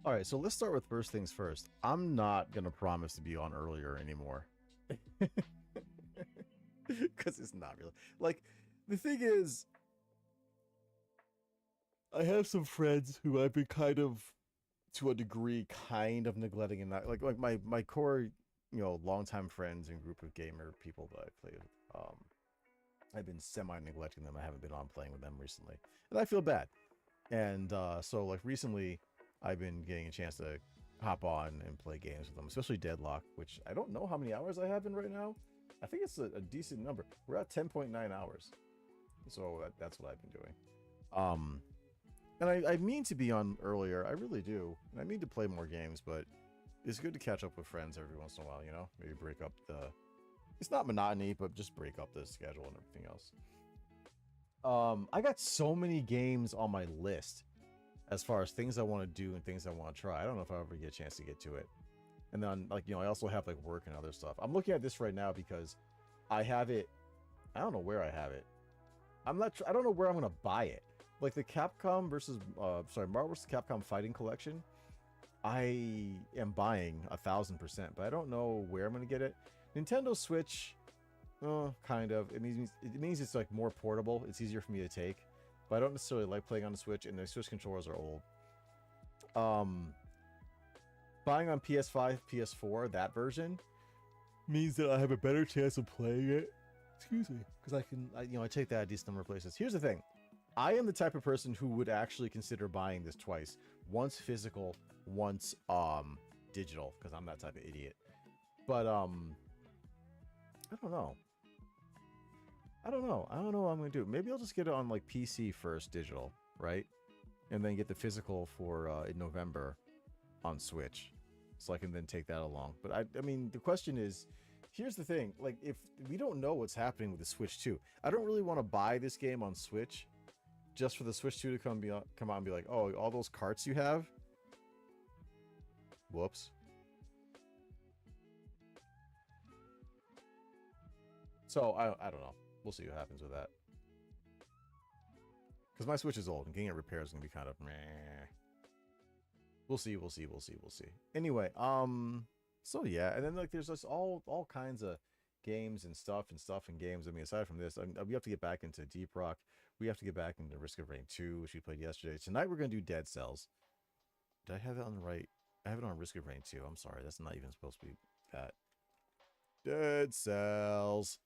All right, so let's start with first things first. I'm not gonna promise to be on earlier anymore, because it's not really like the thing is. I have some friends who I've been kind of, to a degree, kind of neglecting, and not like my core, longtime friends and group of gamer people that I play with. I've been semi neglecting them. I haven't been on playing with them recently, and I feel bad. And so like recently, I've been getting a chance to hop on and play games with them, especially Deadlock, which I don't know how many hours I have in right now. I think it's a decent number. We're at 10.9 hours, so that's what I've been doing. And I mean to be on earlier, I really do. And I mean to play more games, but it's good to catch up with friends every once in a while, you know? Maybe break up the... It's not monotony, but just break up the schedule and everything else. I got so many games on my list as far as things I want to do and things I want to try. I don't know if I'll ever get a chance to get to it. And then, like, I also have, like, work and other stuff. I'm looking at this right now because I have it... I don't know where I have it. I don't know where I'm going to buy it. Like the Capcom versus, Marvel vs. Capcom Fighting Collection, I am buying 1000%, but I don't know where I'm going to get it. Nintendo Switch, kind of. It means it's like more portable. It's easier for me to take, but I don't necessarily like playing on the Switch, and the Switch controllers are old. Buying on PS5, PS4, that version means that I have a better chance of playing it. Excuse me, because I take that a decent number of places. Here's the thing. I am the type of person who would actually consider buying this twice. Once physical, once digital, because I'm that type of idiot. But I don't know. I don't know what I'm gonna do. Maybe I'll just get it on like PC first, digital, right? And then get the physical for in November on Switch. So I can then take that along. But I mean, the question is, here's the thing, like if we don't know what's happening with the Switch 2, I don't really want to buy this game on Switch just for the Switch 2 to come out and be like, oh, all those carts you have? Whoops. So, I don't know. We'll see what happens with that. Because my Switch is old, and getting it repaired is going to be kind of meh. We'll see. Anyway, so yeah, and then like there's just all kinds of games and stuff and games. I mean, aside from this, we have to get back into Deep Rock. We have to get back into Risk of Rain 2, which we played yesterday. Tonight we're going to do Dead Cells. Did I have it on the right? I have it on Risk of Rain 2. I'm sorry. That's not even supposed to be that. Dead Cells.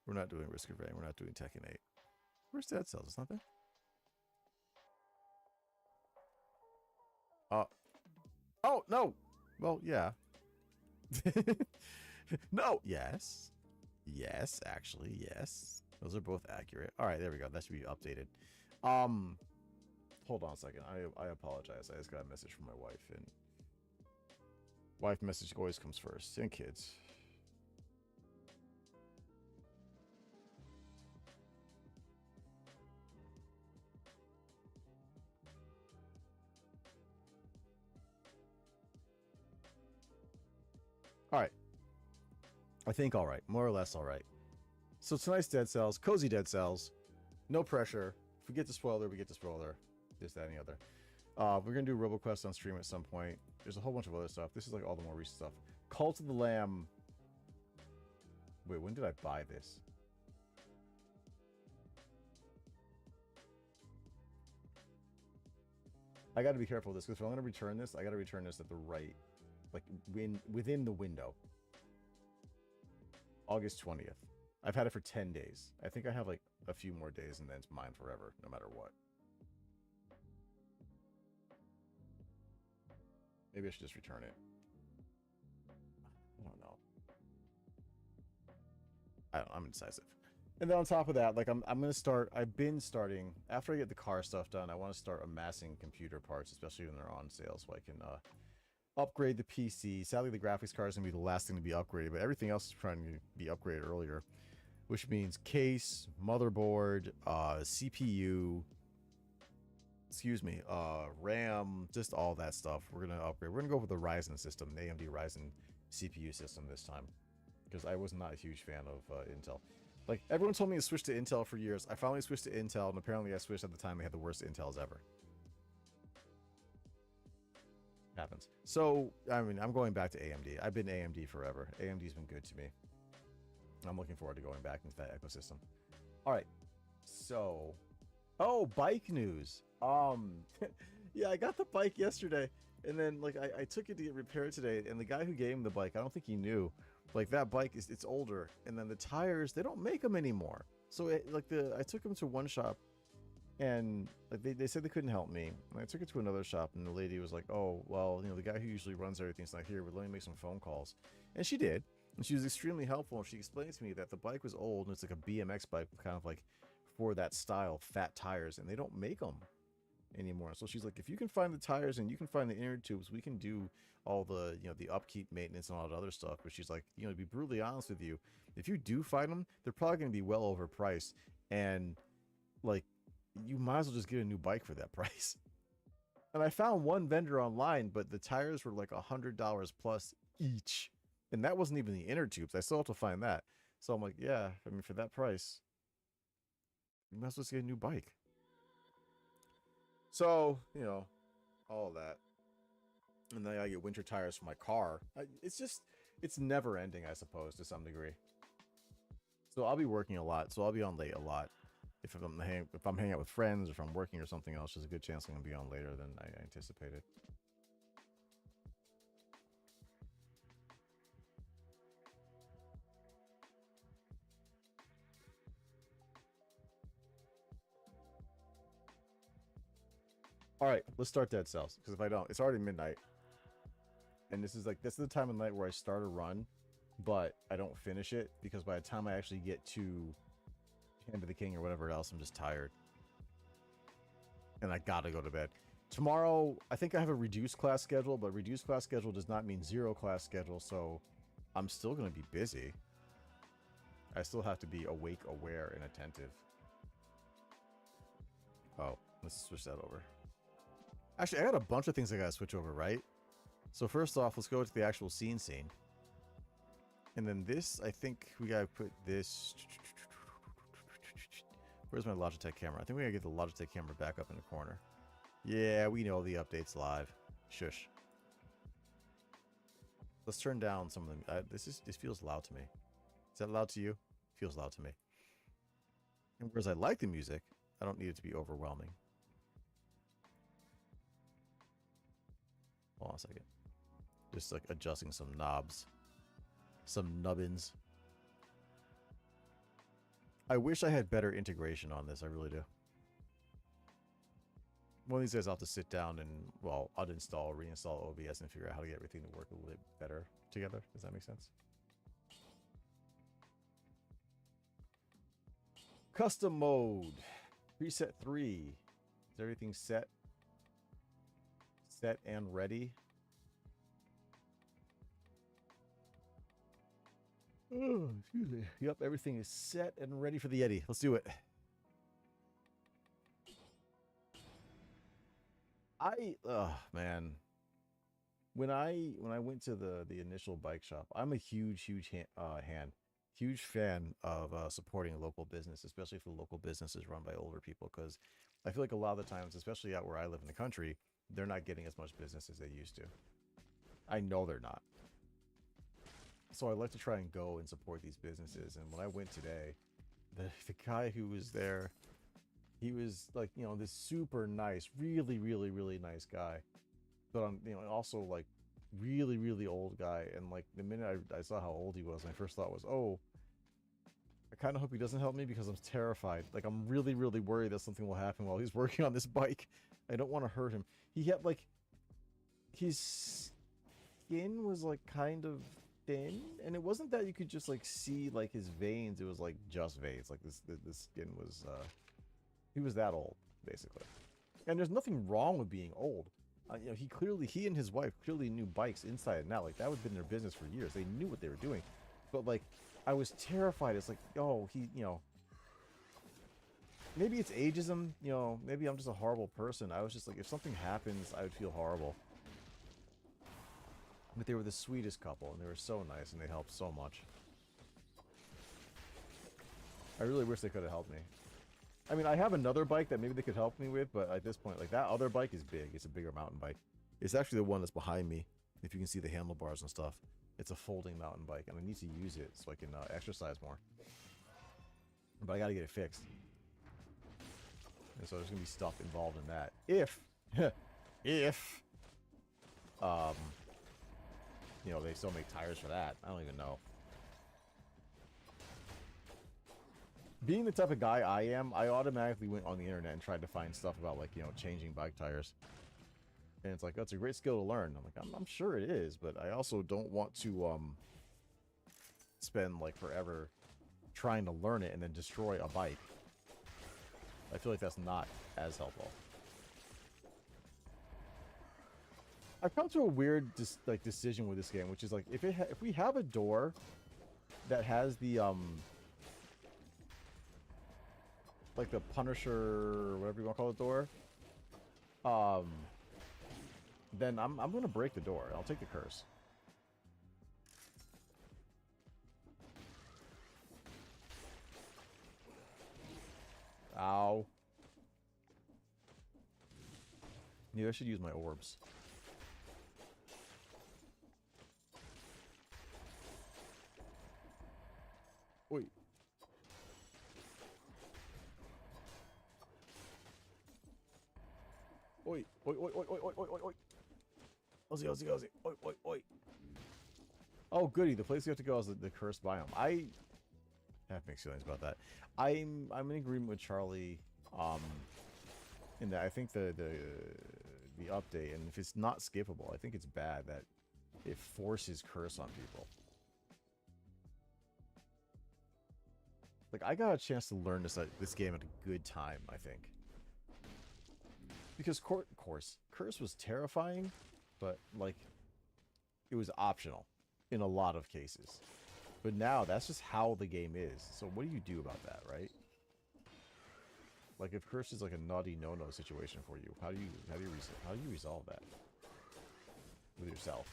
We're not doing Risk of Rain. We're not doing Tekken 8. Where's Dead Cells? It's not there? Oh, no. Well, yeah. No, yes. Yes, actually, yes. Those are both accurate. All right, there we go. That should be updated. Hold on a second. I apologize. I just got a message from my wife, and wife message always comes first, and kids. All right. I think all right. More or less all right. So tonight's Dead Cells. Cozy Dead Cells. No pressure. If we get to spoiler, we get to spoiler. This, that, and the other. We're going to do RoboQuest on stream at some point. There's a whole bunch of other stuff. This is like all the more recent stuff. Cult of the Lamb. Wait, when did I buy this? I got to be careful with this, because if I'm going to return this, I got to return this at the right... like within the window. August 20th. I've had it for 10 days. I think I have like a few more days and then it's mine forever, no matter what. Maybe I should just return it. I don't know. I'm indecisive. And then on top of that, like I've been starting, after I get the car stuff done, I want to start amassing computer parts, especially when they're on sale, so I can upgrade the PC. Sadly, the graphics card is going to be the last thing to be upgraded, but everything else is trying to be upgraded earlier, which means case, motherboard, CPU, RAM, just all that stuff. We're going to upgrade. We're going to go with the Ryzen system, the AMD Ryzen CPU system this time, because I was not a huge fan of Intel. Like, everyone told me to switch to Intel for years. I finally switched to Intel, and apparently I switched at the time they had the worst Intels ever. Happens. So, I mean, I'm going back to AMD. I've been AMD forever. AMD's been good to me. I'm looking forward to going back into that ecosystem. All right. So, oh, bike news. Yeah, I got the bike yesterday, and then like I took it to get repaired today, and the guy who gave me the bike, I don't think he knew, like that bike it's older, and then the tires they don't make them anymore. So I took him to one shop, and like they said they couldn't help me. And I took it to another shop, and the lady was like, "Oh, well, you know, the guy who usually runs everything's not here, but let me make some phone calls." And she did, and she was extremely helpful. And she explained to me that the bike was old, and it's like a BMX bike with kind of like for that style fat tires, and they don't make them anymore. So she's like, if you can find the tires and you can find the inner tubes, we can do all the, you know, the upkeep, maintenance, and all that other stuff. But she's like, you know, to be brutally honest with you, if you do find them, they're probably going to be well overpriced, and like you might as well just get a new bike for that price. And I found one vendor online, but the tires were like $100 plus each, and that wasn't even the inner tubes. I still have to find that. So I'm like, yeah, I mean, for that price, you might as well just get a new bike. So, you know, all that. And then I get winter tires for my car. It's never ending, I suppose, to some degree. So I'll be working a lot. So I'll be on late a lot. If I'm hanging out with friends, or if I'm working or something else, there's a good chance I'm going to be on later than I anticipated. All right, let's start Dead Cells, because if I don't, it's already midnight. And this is the time of night where I start a run, but I don't finish it, because by the time I actually get to Hand of the King or whatever else, I'm just tired. And I gotta go to bed. Tomorrow, I think I have a reduced class schedule, but reduced class schedule does not mean zero class schedule, so I'm still gonna be busy. I still have to be awake, aware, and attentive. Oh, let's switch that over. Actually, I got a bunch of things I gotta switch over, right? So first off, let's go to the actual scene. And then this, I think we gotta put this... Where's my Logitech camera? I think we gotta get the Logitech camera back up in the corner. Yeah, we know the update's live. Shush. Let's turn down some of them. This feels loud to me. Is that loud to you? Feels loud to me. And whereas I like the music, I don't need it to be overwhelming. Hold on a second. Just like adjusting some knobs. Some nubbins. I wish I had better integration on this. I really do. One of these days I'll have to sit down and, well, uninstall, reinstall OBS and figure out how to get everything to work a little bit better together. Does that make sense? Custom mode. Preset 3. Is everything set? Set and ready? Oh, excuse me. Yep, everything is set and ready for the Yeti. Let's do it. Oh man. When I went to the initial bike shop, I'm a huge huge fan of supporting local business, especially if the local business is run by older people, because I feel like a lot of the times, especially out where I live in the country, they're not getting as much business as they used to. I know they're not. So I like to try and go and support these businesses. And when I went today, the guy who was there, he was like, you know, this super nice, really, really, really nice guy. But you know, also like really, really old guy. And like the minute I saw how old he was, my first thought was, oh, I kind of hope he doesn't help me, because I'm terrified. Like, I'm really, really worried that something will happen while he's working on this bike. I don't want to hurt him. He had like, his skin was like kind of thin, and it wasn't that you could just like see like his veins. It was like just veins. Like this skin was he was that old basically. And there's nothing wrong with being old. You know, he and his wife clearly knew bikes inside and out. Like, that would have been their business for years. They knew what they were doing. But like, I was terrified. It's like, oh, you know, maybe it's ageism, you know, maybe I'm just a horrible person. I was just like, if something happens, I would feel horrible. But they were the sweetest couple, and they were so nice, and they helped so much. I really wish they could have helped me. I mean, I have another bike that maybe they could help me with, but at this point, like, that other bike is big. It's a bigger mountain bike. It's actually the one that's behind me. If you can see the handlebars and stuff. It's a folding mountain bike, and I need to use it so I can exercise more. But I gotta get it fixed. And so there's gonna be stuff involved in that. If, you know, they still make tires for that. I don't even know. Being the type of guy I am, I automatically went on the internet and tried to find stuff about, like, you know, changing bike tires. And it's like, that's a great skill to learn. I'm like, I'm sure it is, but I also don't want to spend, like, forever trying to learn it and then destroy a bike. I feel like that's not as helpful. I've come to a weird decision with this game, which is like, if we have a door that has the like the Punisher, or whatever you want to call the door, then I'm gonna break the door. I'll take the curse. Ow. Maybe I should use my orbs. Oi. Oi, oi, oi, oi, oi, oi, oi, oi, oi. Ozzy, Ozzy, Ozzy. Oi, oi, oi. Oh, goody. The place we have to go is the cursed biome. I have mixed feelings about that. I'm in agreement with Charlie, in that I think the update, and if it's not skippable, I think it's bad that it forces curse on people. Like, I got a chance to learn this game at a good time, I think. Because curse was terrifying, but, like, it was optional in a lot of cases. But now, that's just how the game is. So what do you do about that, right? Like, if curse is like a naughty no-no situation for you, how do you resolve that with yourself?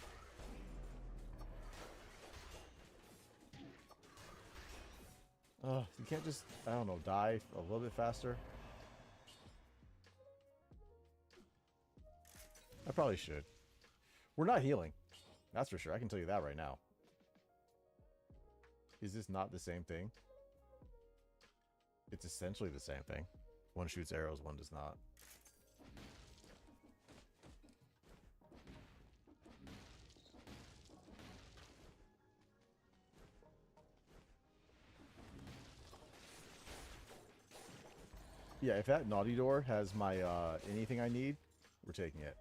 You can't just, I don't know, die a little bit faster? I probably should. We're not healing. That's for sure. I can tell you that right now. Is this not the same thing? It's essentially the same thing. One shoots arrows, one does not. Yeah, if that naughty door has my anything I need, we're taking it.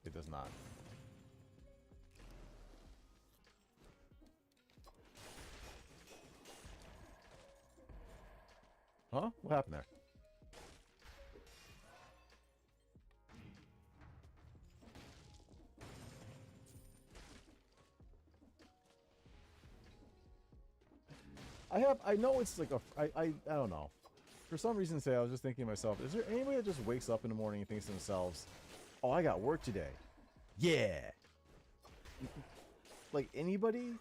It does not. Huh? What happened there? I know it's like I don't know. For some reason today, I was just thinking to myself, is there anybody that just wakes up in the morning and thinks to themselves, oh, I got work today? Yeah. Like, anybody?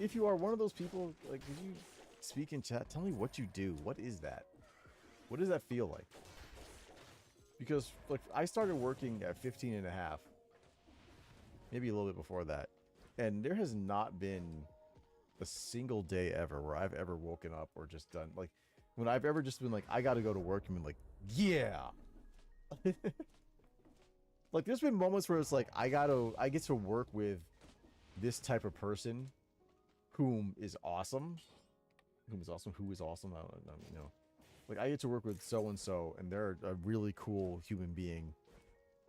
If you are one of those people, like, could you speak in chat? Tell me what you do. What is that? What does that feel like? Because, like, I started working at 15 and a half. Maybe a little bit before that. And there has not been a single day ever where I've ever woken up or just done, like, when I've ever just been like, I gotta go to work, and been like, yeah. Like, there's been moments where it's like, I get to work with this type of person whom is awesome. Who is awesome? I don't you know. Like, I get to work with so-and-so, and they're a really cool human being.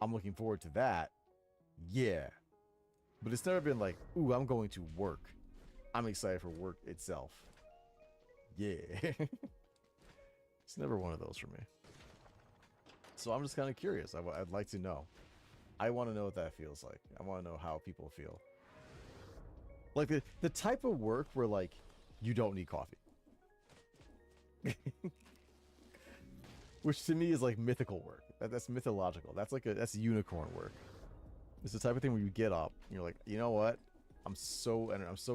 I'm looking forward to that. Yeah. But it's never been like, ooh, I'm going to work. I'm excited for work itself. Yeah. It's never one of those for me. So I'm just kind of curious. I'd like to know. I want to know what that feels like. I want to know how people feel. Like, the type of work where, like, you don't need coffee. Which to me is like mythical work. That's mythological. That's unicorn work. It's the type of thing where you get up and you're like, you know what? I'm so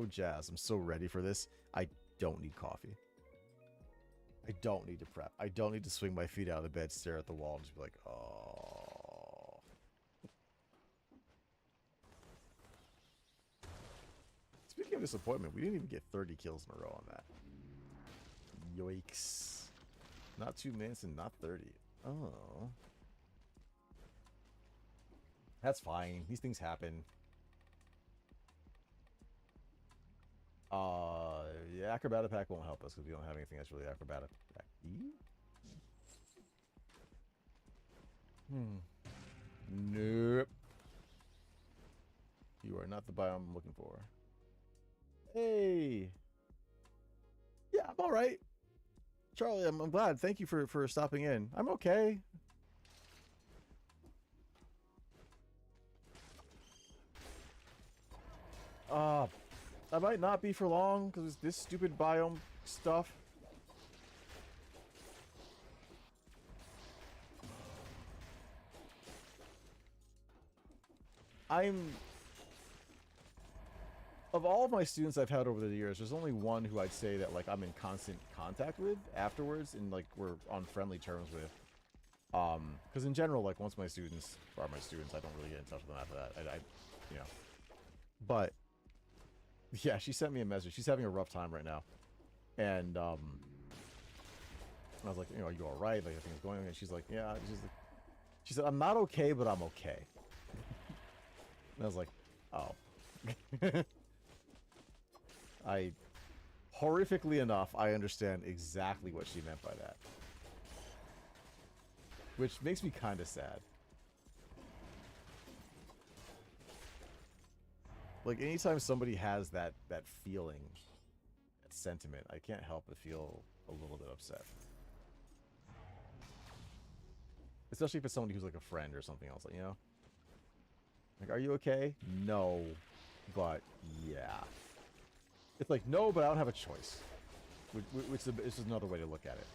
jazzed. I'm so ready for this. I don't need coffee. I don't need to prep. I don't need to swing my feet out of the bed, stare at the wall, and just be like, oh. of disappointment, we didn't even get 30 kills in a row on that. Yikes. Not 2 minutes and not 30. Oh. That's fine. These things happen. Yeah, acrobatic pack won't help us because we don't have anything that's really acrobatic. Nope. You are not the biome I'm looking for. Hey. Yeah, I'm all right. Charlie, I'm glad. Thank you for stopping in. I'm okay. I might not be for long because this stupid biome stuff. Of all of my students I've had over the years, there's only one who I'd say that like I'm in constant contact with afterwards, and like we're on friendly terms with. Because in general, like once my students are my students, I don't really get in touch with them after that. You know. But yeah, she sent me a message. She's having a rough time right now, and I was like, you know, are you all right? Like everything's going. And she's like, yeah. She said, I'm not okay, but I'm okay. And I was like, oh. Horrifically enough, I understand exactly what she meant by that. Which makes me kind of sad. Like, anytime somebody has that feeling, that sentiment, I can't help but feel a little bit upset. Especially if it's somebody who's like a friend or something else, like, you know? Like, are you okay? No. But, yeah. It's like, no, but I don't have a choice. Which is another way to look at it.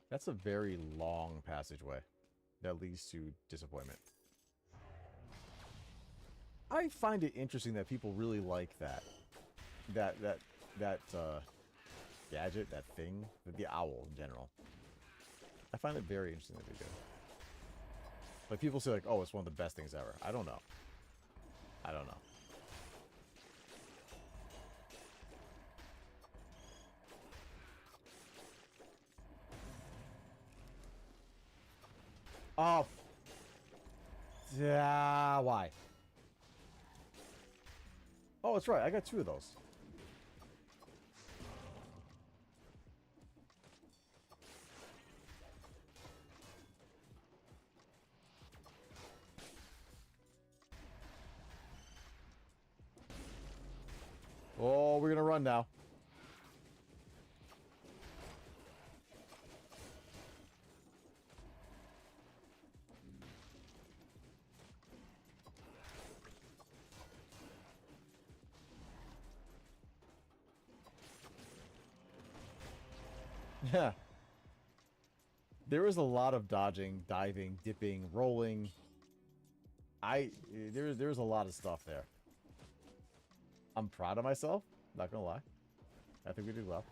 That's a very long passageway that leads to disappointment. I find it interesting that people really like that gadget, that thing, the owl in general. I find it very interesting that they do. Like people say like, oh, it's one of the best things ever. I don't know. I don't know. Oh. Yeah, why? Oh, that's right. I got 2 of those. Oh, we're gonna run now. Yeah. There was a lot of dodging, diving, dipping, rolling. There's a lot of stuff there. I'm proud of myself, not gonna lie. I think we did well.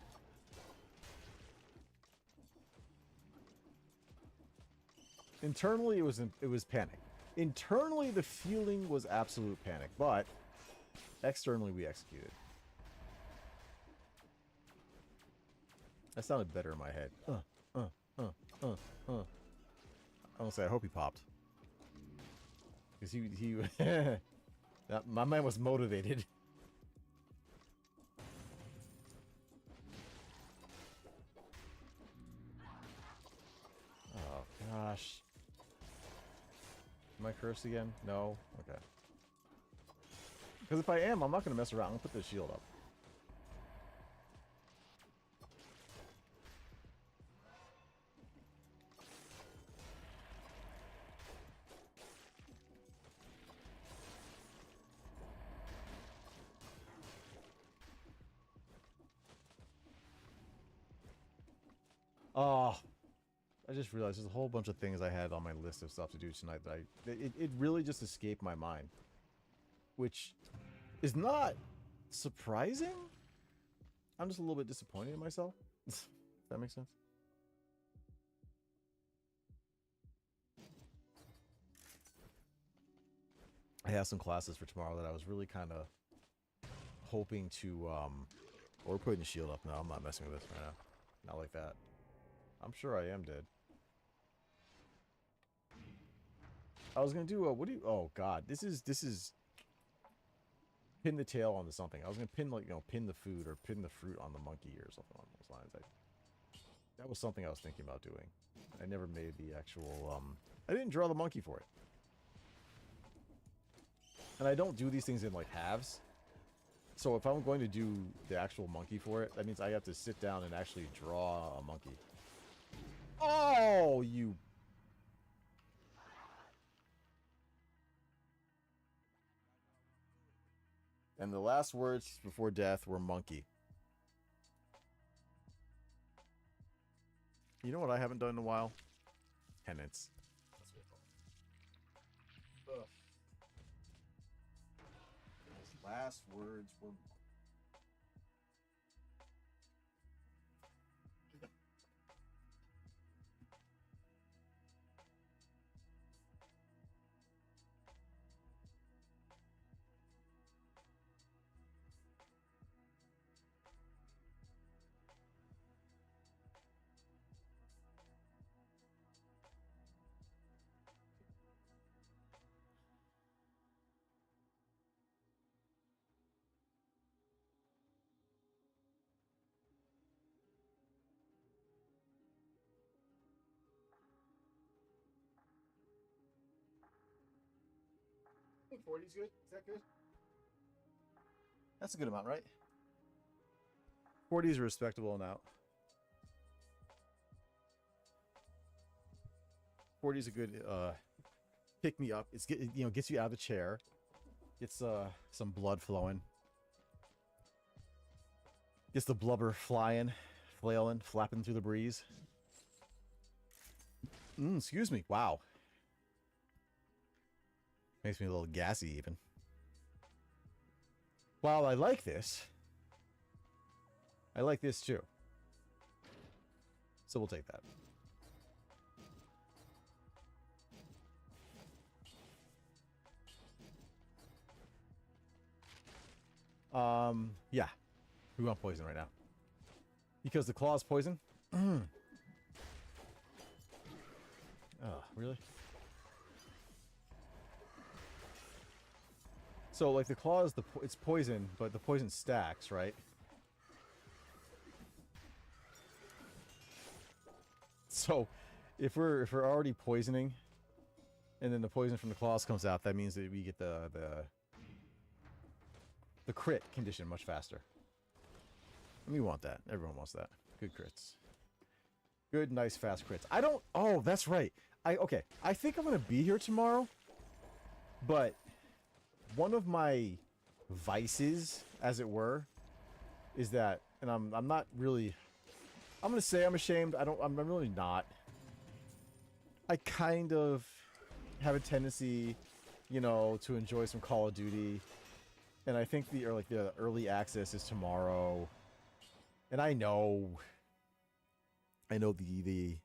Internally, it was panic. Internally, the feeling was absolute panic, but externally, we executed. That sounded better in my head. I don't say. I hope he popped, because he my man was motivated. Oh gosh. Am I cursed again? No? Okay. Because if I am, I'm not going to mess around. I'm going to put this shield up. Oh, I just realized there's a whole bunch of things I had on my list of stuff to do tonight that it really just escaped my mind. which is not surprising. I'm just a little bit disappointed in myself. Does that make sense? I have some classes for tomorrow that I was really kind of hoping to, we're putting the shield up now. I'm not messing with this right now. Not like that. I'm sure I am dead. I was gonna do a, what do you, oh god, this is pin the tail onto something. I was gonna pin, like, you know, pin the food or pin the fruit on the monkey or something along those lines. That was something I was thinking about doing. I never made the actual, I didn't draw the monkey for it. And I don't do these things in, like, halves. So if I'm going to do the actual monkey for it, that means I have to sit down and actually draw a monkey. Oh, you... And the last words before death were monkey. You know what I haven't done in a while? Penance. That's what it's called. Ugh. His last words were... I think 40's good. Is that good? That's a good amount, right? 40 is a respectable amount. 40 is a good pick me up. It's gets you out of the chair. Gets some blood flowing. Gets the blubber flying, flailing, flapping through the breeze. Excuse me. Wow. Makes me a little gassy even. While I like this, I like this too. So we'll take that. Yeah. We want poison right now. Because the claw is poison? Oh, really? So, like, the claw is it's poison, but the poison stacks, right? So, if we're already poisoning, and then the poison from the claws comes out, that means that we get the crit condition much faster. And we want that. Everyone wants that. Good crits. Good, nice, fast crits. I don't... Oh, that's right. Okay. I think I'm going to be here tomorrow. But one of my vices, as it were, is that... And I'm not really... I'm going to say I'm ashamed. I'm really not. I kind of have a tendency, you know, to enjoy some Call of Duty. And I think the early access is tomorrow. And I know the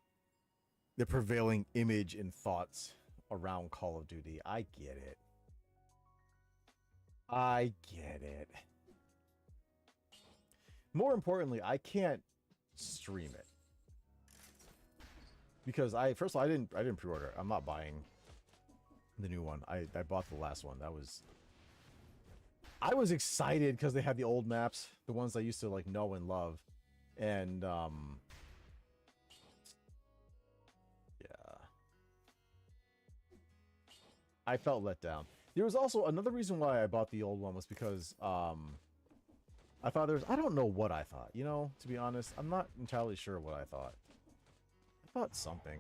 prevailing image and thoughts around Call of Duty. I get it. I get it. More importantly, I can't stream it. Because first of all, I didn't pre-order. I'm not buying the new one. I bought the last one. I was excited because they had the old maps, the ones I used to like know and love. And yeah. I felt let down. There was also another reason why I bought the old one was because I thought I don't know what I thought, you know, to be honest. I'm not entirely sure what I thought. I thought something.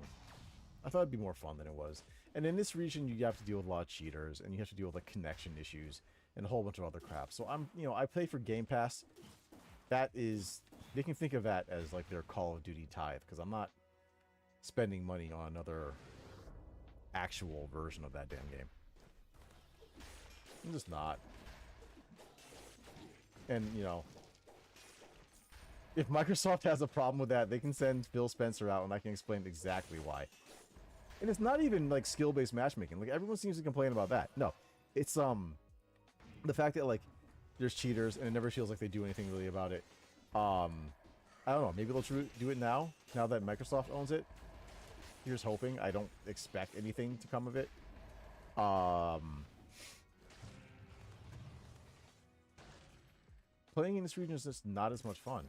I thought it'd be more fun than it was. And in this region, you have to deal with a lot of cheaters, and you have to deal with like connection issues and a whole bunch of other crap. So I play for Game Pass. That is, they can think of that as like their Call of Duty tithe, because I'm not spending money on another actual version of that damn game. I'm just not. And, you know, if Microsoft has a problem with that, they can send Phil Spencer out and I can explain exactly why. And it's not even, like, skill-based matchmaking. Like, everyone seems to complain about that. No. It's, the fact that, like, there's cheaters and it never feels like they do anything really about it. I don't know. Maybe they'll do it now that Microsoft owns it. Here's hoping. I don't expect anything to come of it. Playing in this region is just not as much fun.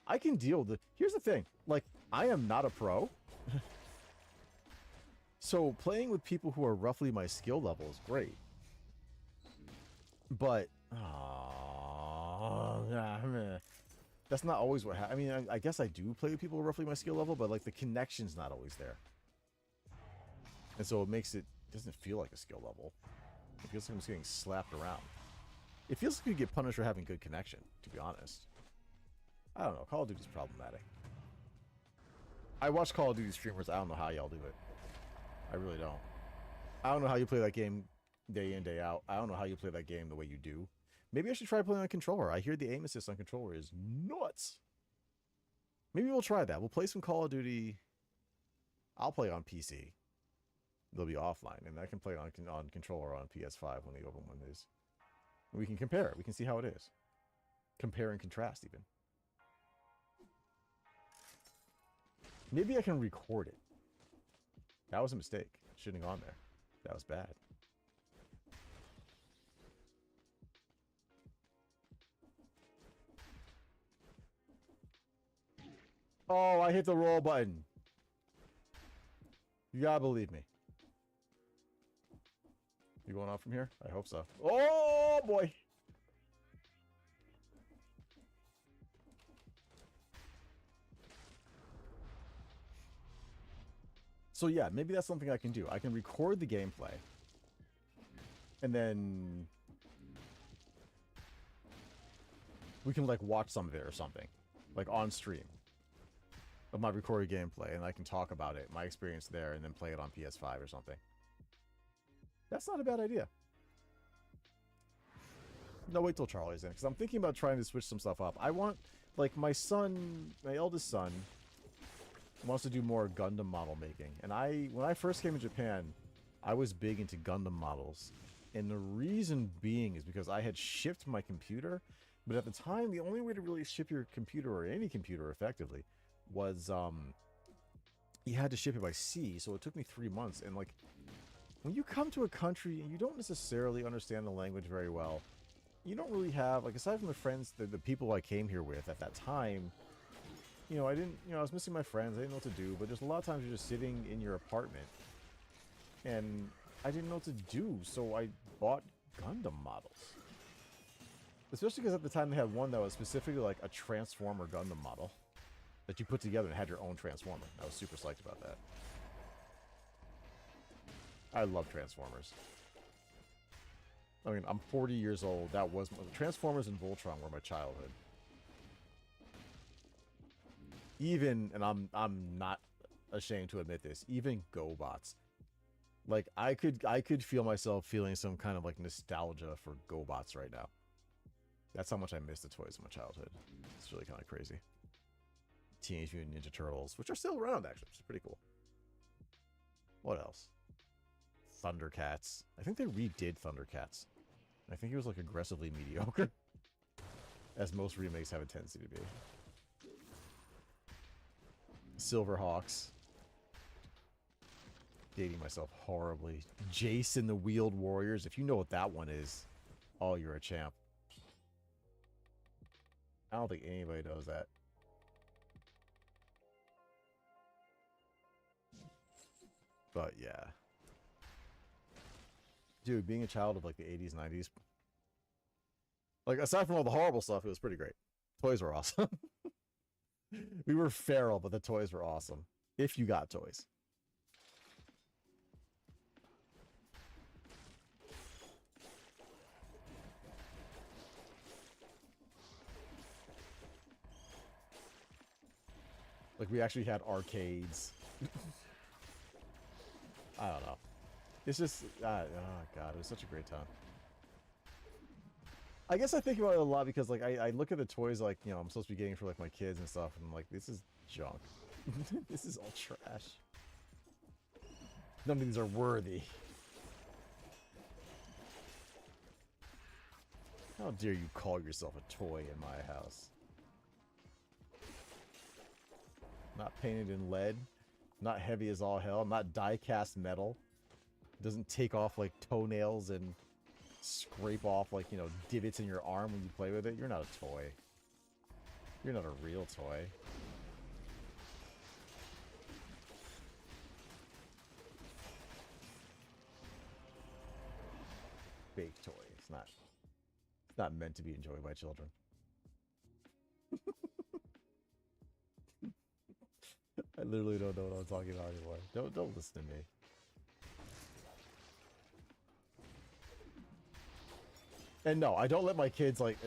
I can deal with it. Here's the thing. Like, I am not a pro. So playing with people who are roughly my skill level is great. But, that's not always what happens. I mean, I guess I do play with people roughly my skill level, but, like, the connection's not always there. And so it makes it, doesn't feel like a skill level. It feels like I'm just getting slapped around. It feels like you get punished for having good connection, to be honest. I don't know. Call of Duty's problematic. I watch Call of Duty streamers. I don't know how y'all do it. I really don't. I don't know how you play that game day in, day out. I don't know how you play that game the way you do. Maybe I should try playing on controller. I hear the aim assist on controller is nuts. Maybe we'll try that. We'll play some Call of Duty. I'll play on PC. They'll be offline, and I can play on controller on PS5 when the open one is. We can compare it. We can see how it is. Compare and contrast, even. Maybe I can record it. That was a mistake. Shouldn't have gone there. That was bad. Oh, I hit the roll button. You gotta believe me. You going off from here? I hope so. Oh, boy. So yeah, maybe that's something I can do. I can record the gameplay. And then we can, like, watch some of it or something. Like, on stream. Of my recorded gameplay. And I can talk about it, my experience there, and then play it on PS5 or something. That's not a bad idea. No, wait till Charlie's in. Because I'm thinking about trying to switch some stuff up. I want, like, my eldest son wants to do more Gundam model making. And when I first came to Japan, I was big into Gundam models. And the reason being is because I had shipped my computer. But at the time, the only way to really ship your computer, or any computer effectively, was you had to ship it by sea. So it took me 3 months. And, like, when you come to a country and you don't necessarily understand the language very well, you don't really have, like, aside from the friends, the people I came here with at that time, you know, I was missing my friends. I didn't know what to do, but just a lot of times you're just sitting in your apartment and I didn't know what to do. So I bought Gundam models, especially because at the time they had one that was specifically like a Transformer Gundam model that you put together and had your own Transformer. I was super psyched about that. I love Transformers. I mean, I'm 40 years old. That was Transformers and Voltron were my childhood. Even, and I'm not ashamed to admit this, even GoBots. Like, I could feel myself feeling some kind of, like, nostalgia for GoBots right now. That's how much I miss the toys of my childhood. It's really kind of crazy. Teenage Mutant Ninja Turtles, which are still around, actually, which is pretty cool. What else? Thundercats. I think they redid Thundercats. I think it was, like, aggressively mediocre. As most remakes have a tendency to be. Silverhawks. Dating myself horribly. Jason the Wheeled Warriors. If you know what that one is, oh, you're a champ. I don't think anybody knows that. But yeah. Dude, being a child of, like, the 80s, 90s. Like, aside from all the horrible stuff, it was pretty great. Toys were awesome. We were feral, but the toys were awesome. If you got toys. Like, we actually had arcades. I don't know. It's just, oh god, it was such a great time. I guess I think about it a lot because, like, I look at the toys, like, you know, I'm supposed to be getting for, like, my kids and stuff, and I'm like, this is junk. This is all trash. None of these are worthy. How dare you call yourself a toy in my house? Not painted in lead. Not heavy as all hell. Not die-cast metal. Doesn't take off, like, toenails and scrape off, like, you know, divots in your arm when you play with it. You're not a toy. You're not a real toy. Fake toy. It's not meant to be enjoyed by children. I literally don't know what I'm talking about anymore. Don't listen to me. And no, I don't let my kids, like,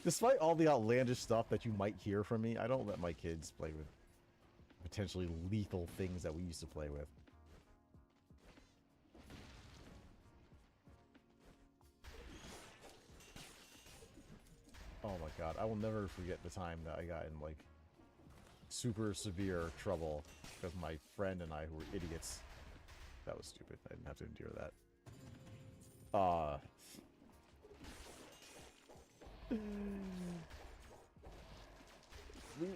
despite all the outlandish stuff that you might hear from me, I don't let my kids play with potentially lethal things that we used to play with. Oh my god, I will never forget the time that I got in, like, super severe trouble because my friend and I, who were idiots. That was stupid. I didn't have to endure that.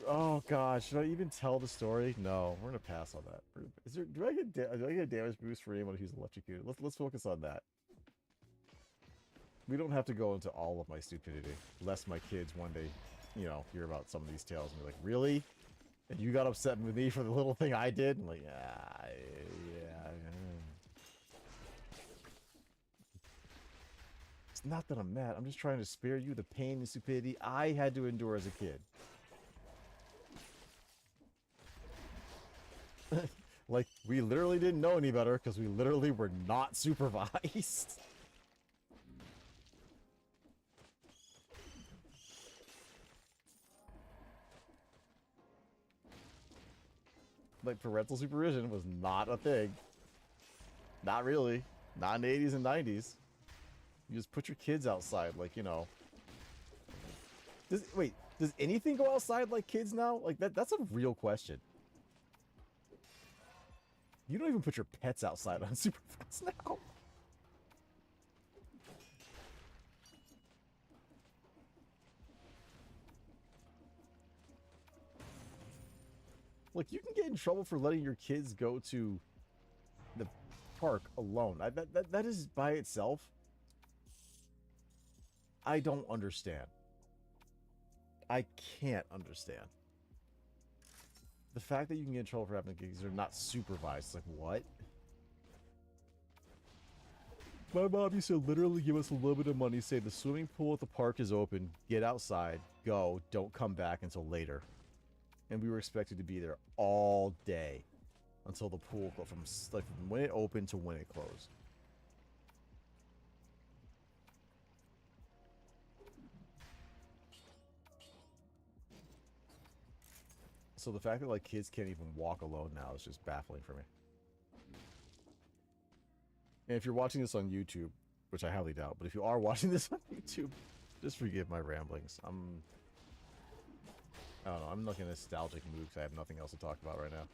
Oh gosh, should I even tell the story? No, we're gonna pass on that. Is there? Do I get a damage boost for anyone who's electrocuted? Let's focus on that. We don't have to go into all of my stupidity, lest my kids one day, you know, hear about some of these tales and be like, "Really? And you got upset with me for the little thing I did?" And like, yeah. It's not that I'm mad. I'm just trying to spare you the pain and stupidity I had to endure as a kid. Like, we literally didn't know any better because we literally were not supervised. Like, parental supervision was not a thing. Not really. Not in the 80s and 90s. You just put your kids outside, like, you know. Does anything go outside like kids now? Like, that's a real question. You don't even put your pets outside on supervised now. Like, you can get in trouble for letting your kids go to the park alone. That is by itself. I don't understand. I can't understand. The fact that you can get in trouble for having kids are not supervised. Like, what? My mom used to literally give us a little bit of money, say the swimming pool at the park is open, get outside, go, don't come back until later. And we were expected to be there all day until the pool, from when it opened to when it closed. So the fact that, like, kids can't even walk alone now is just baffling for me. And if you're watching this on YouTube, which I highly doubt, but if you are watching this on YouTube, just forgive my ramblings. I don't know, I'm like in a nostalgic mood because I have nothing else to talk about right now.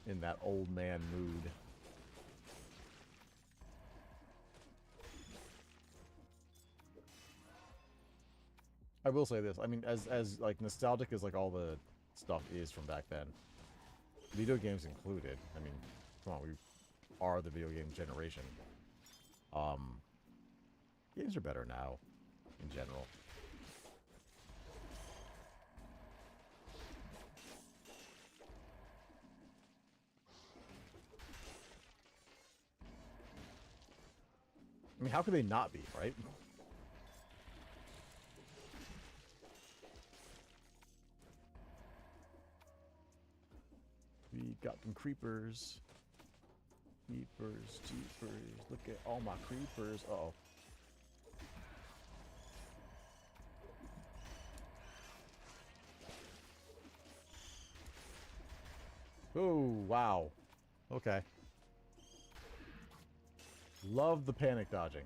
In that old man mood. I will say this. I mean, as like nostalgic as like all the stuff is from back then, video games included. I mean, come on, we are the video game generation. Games are better now, in general. I mean, how could they not be, right? We got them creepers. Creepers, jeepers. Look at all my creepers. Uh-oh. Oh, wow. Okay. Love the panic dodging.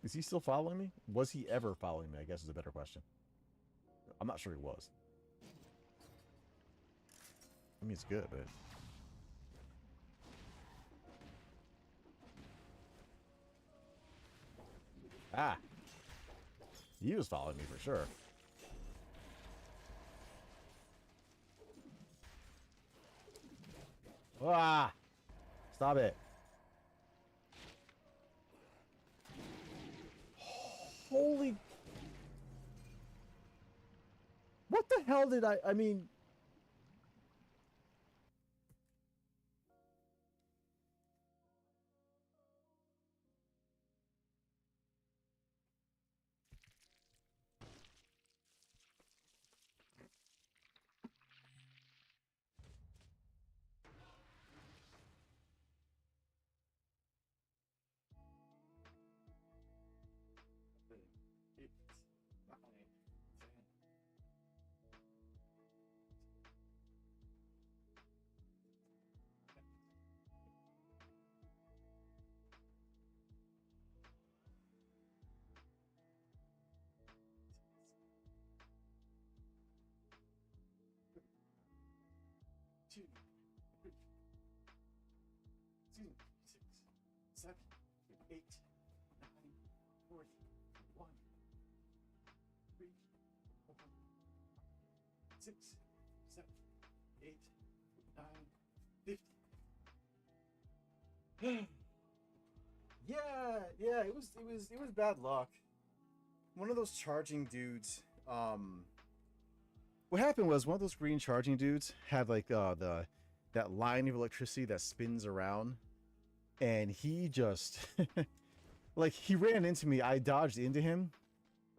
Is he still following me? Was he ever following me, I guess is a better question. I'm not sure he was. I mean, it's good, but... Ah! He was following me for sure. Ah! Stop it. Holy... What the hell did I mean... Two, three, 2, 6, 7, 8, 9, 40, 1, 3, 4, 6, 7, 8, 9, 50. Yeah, it was bad luck. One of those charging dudes, what happened was one of those green charging dudes had like that line of electricity that spins around, and he just like he ran into me. I dodged into him,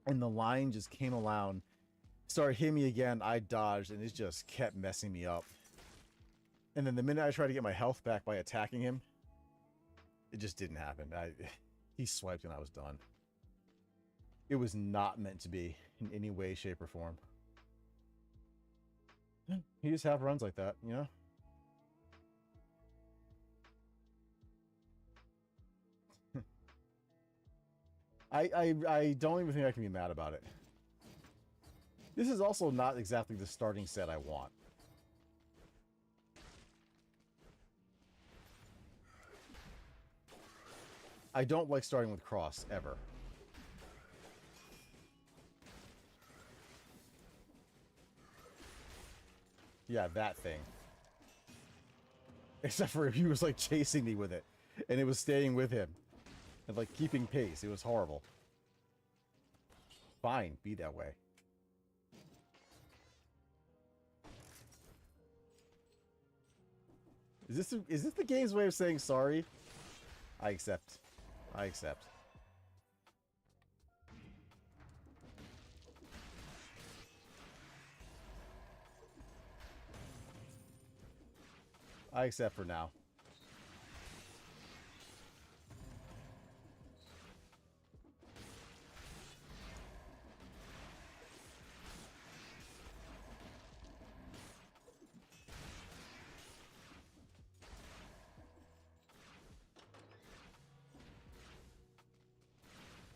and the line just came around, started hitting me again. I dodged, and it just kept messing me up. And then the minute I tried to get my health back by attacking him, it just didn't happen. He swiped and I was done. It was not meant to be in any way, shape, or form. He just have runs like that, you know? I don't even think I can be mad about it. This is also not exactly the starting set I want. I don't like starting with cross, ever. Yeah, that thing. Except for if he was like chasing me with it, and it was staying with him. And like keeping pace. It was horrible. Fine, be that way. Is this the game's way of saying sorry? I accept. I accept. I accept for now.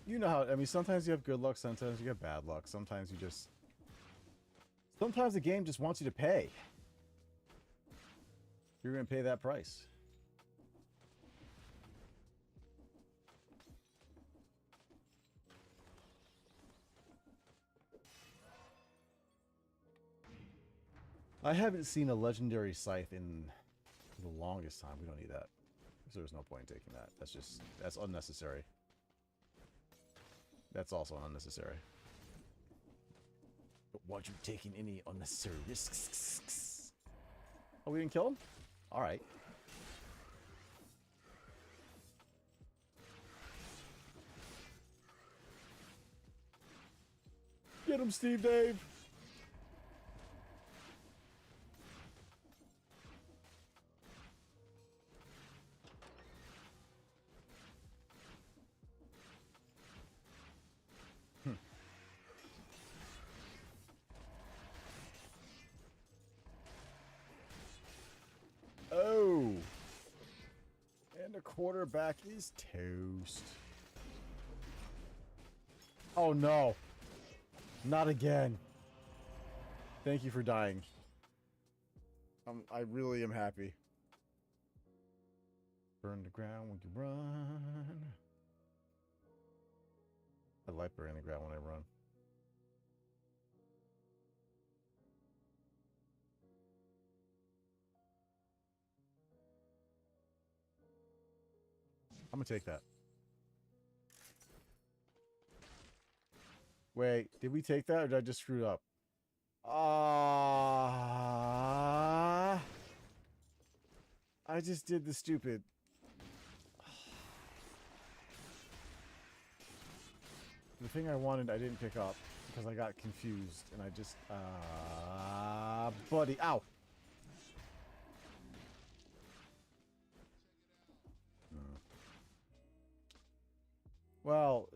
You know how, I mean, sometimes you have good luck, sometimes you have bad luck, sometimes you just... Sometimes the game just wants you to pay. You're going to pay that price. I haven't seen a legendary scythe in the longest time. We don't need that. So there's no point in taking that. That's unnecessary. That's also unnecessary. Don't want you taking any unnecessary risks. Oh, we didn't kill him? Alright. Get him, Steve Dave! The quarterback is toast. Oh no. Not again. Thank you for dying. I really am happy. Burn the ground when you run. I like burning the ground when I run. I'm gonna take that. Wait, did we take that or did I just screw it up? I just did the stupid. The thing I wanted I didn't pick up because I got confused and I just buddy, ow. Well,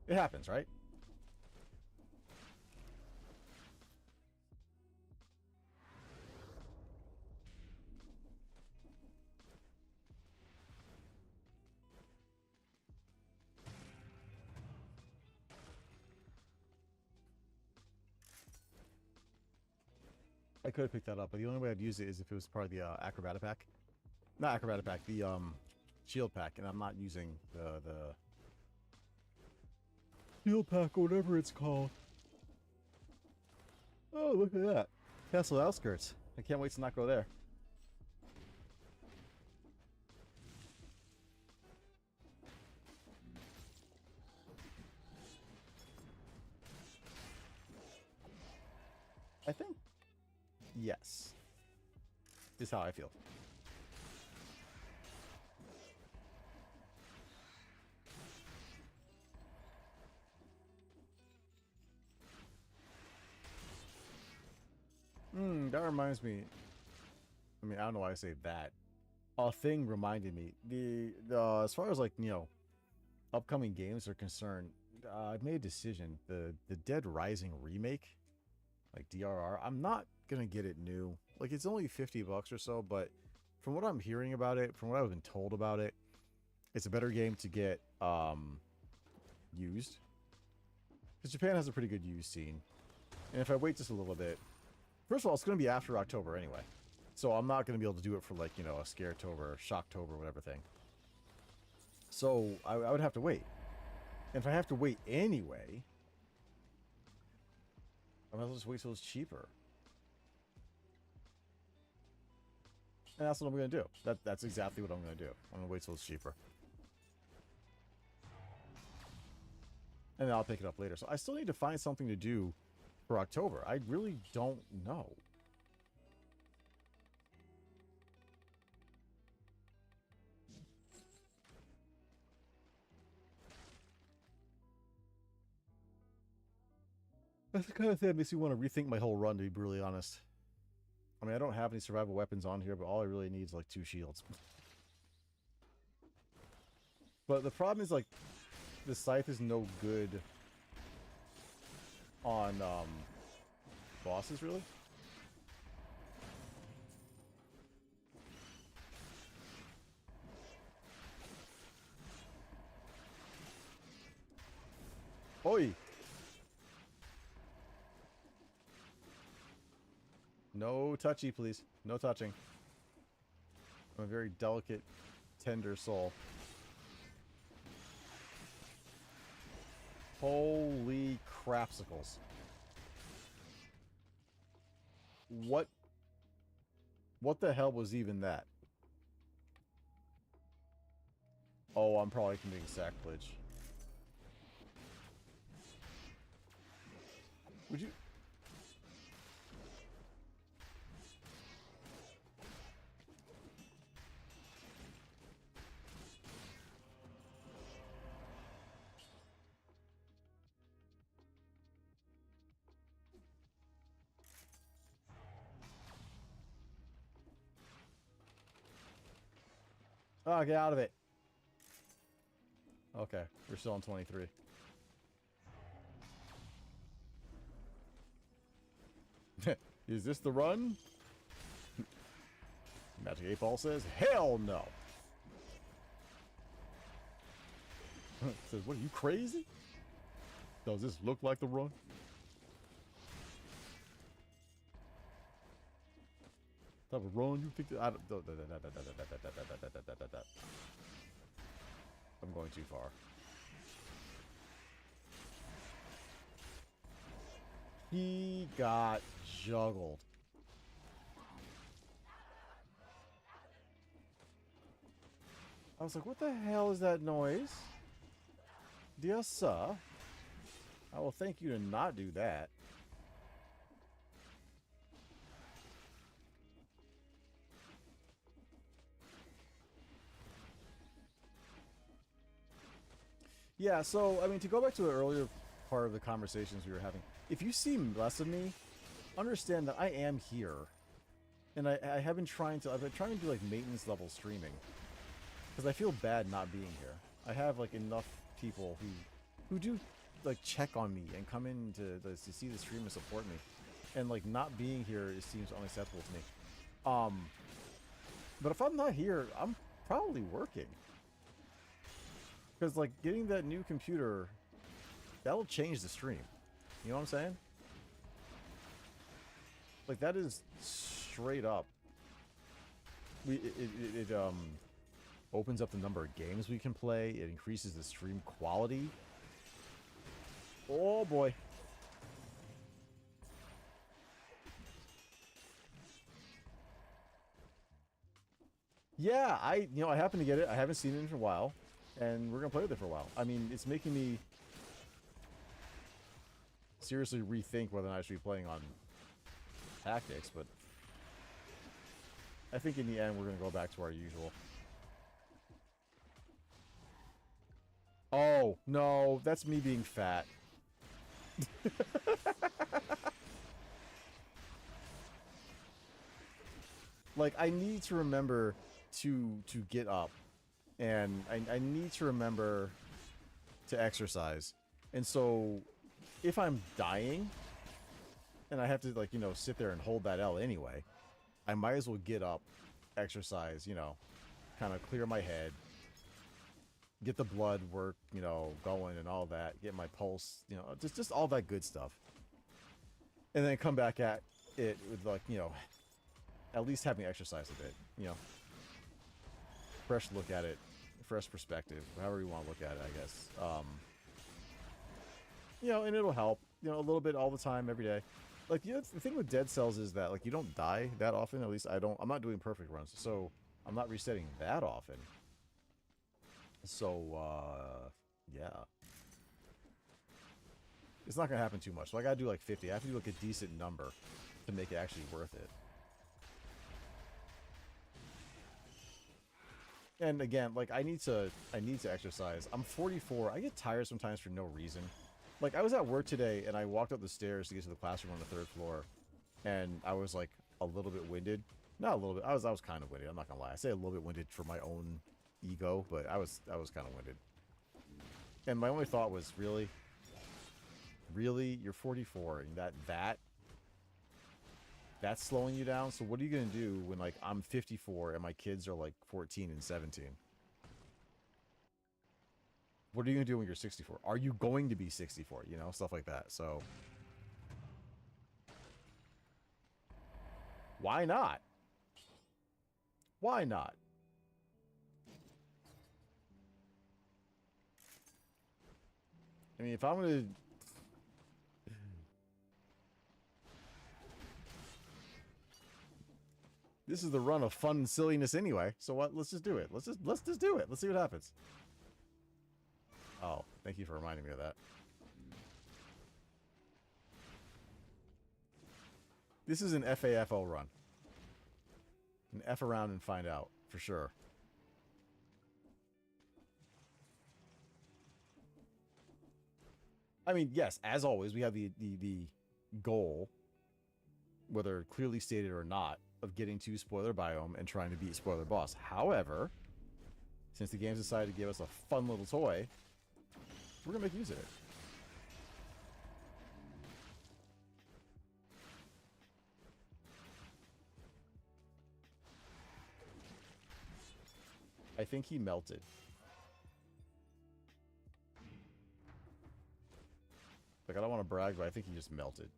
it happens, right? I could have picked that up, but the only way I'd use it is if it was part of the acrobatic pack. Not acrobatic pack, the shield pack, and I'm not using the shield pack or whatever it's called. Oh, look at that. Castle Outskirts. I can't wait to not go there. I think yes. This is how I feel. That reminds me. I mean, I don't know why I say that. A thing reminded me. The as far as like, you know, upcoming games are concerned, I've made a decision. The Dead Rising remake, like DRR, I'm not gonna get it new. Like, it's only $50 or so, but from what I'm hearing about it, from what I've been told about it, it's a better game to get used. Because Japan has a pretty good used scene. And if I wait just a little bit, first of all, it's going to be after October anyway. So I'm not going to be able to do it for, like, you know, a Scaretober or Shocktober, whatever thing. So I would have to wait. And if I have to wait anyway, I might as well just wait till it's cheaper. And that's what I'm going to do. That's exactly what I'm going to do. I'm going to wait till it's cheaper. And then I'll pick it up later. So I still need to find something to do for October. I really don't know. That's the kind of thing that makes me want to rethink my whole run, to be brutally honest. I mean, I don't have any survival weapons on here, but all I really need is like 2 shields. But the problem is, like, the scythe is no good on bosses, really. Oi! No touchy, please. No touching. I'm a very delicate, tender soul. Holy crapsicles. What the hell was even that? Oh, I'm probably committing sacrilege. Would you... Oh, get out of it. Okay, we're still on 23. Is this the run? Magic 8 Ball says, hell no. Says, what are you, crazy? Does this look like the run? Type of run you think that? I'm going too far. He got juggled. I was like, what the hell is that noise? Dear sir, I will thank you to not do that. Yeah, so, I mean, to go back to the earlier part of the conversations we were having, if you see less of me, understand that I am here. And I have been trying to, I've been trying to do, like, maintenance level streaming. Because I feel bad not being here. I have, like, enough people who do, like, check on me and come in to see the stream and support me. And, like, not being here seems unacceptable to me. But if I'm not here, I'm probably working. Because, like, getting that new computer, that'll change the stream. You know what I'm saying? Like, that is straight up. It opens up the number of games we can play. It increases the stream quality. Oh, boy. Yeah, I happen to get it. I haven't seen it in a while. And we're going to play with it for a while. I mean, it's making me seriously rethink whether or not I should be playing on tactics, but I think in the end we're going to go back to our usual. Oh, no, that's me being fat. Like, I need to remember to get up. And I need to remember to exercise. And so, if I'm dying, and I have to, like, sit there and hold that L anyway, I might as well get up, exercise, kind of clear my head, get the blood work, going and all that, get my pulse, just all that good stuff. And then come back at it with, like, at least having exercise a bit, fresh look at it. Fresh perspective, however you want to look at it, I guess. And it'll help, a little bit all the time, every day. Like, the thing with Dead Cells is that, like, you don't die that often. At least I'm not doing perfect runs, so I'm not resetting that often. So, yeah. It's not gonna happen too much. So I gotta do, like, 50. I have to do, like, a decent number to make it actually worth it. And again, like, I need to exercise. I'm 44. I get tired sometimes for no reason. Like, I was at work today, and I walked up the stairs to get to the classroom on the 3rd floor, and I was, like, a little bit winded. Not a little bit. I was kind of winded. I'm not gonna lie. I say a little bit winded for my own ego, but I was kind of winded. And my only thought was, really, you're 44, and that's slowing you down. So what are you going to do when, like, I'm 54 and my kids are, like, 14 and 17? What are you going to do when you're 64? Are you going to be 64? Stuff like that. So why not? Why not? I mean, if I'm going to... This is the run of fun and silliness anyway. So what? Let's just do it. Let's just do it. Let's see what happens. Oh, thank you for reminding me of that. This is an FAFO run. An F around and find out, for sure. I mean, yes, as always, we have the goal, whether clearly stated or not, of getting to spoiler biome and trying to beat spoiler boss. However, since the game's decided to give us a fun little toy, we're gonna make use of it. I think he melted. Like, I don't want to brag, but I think he just melted.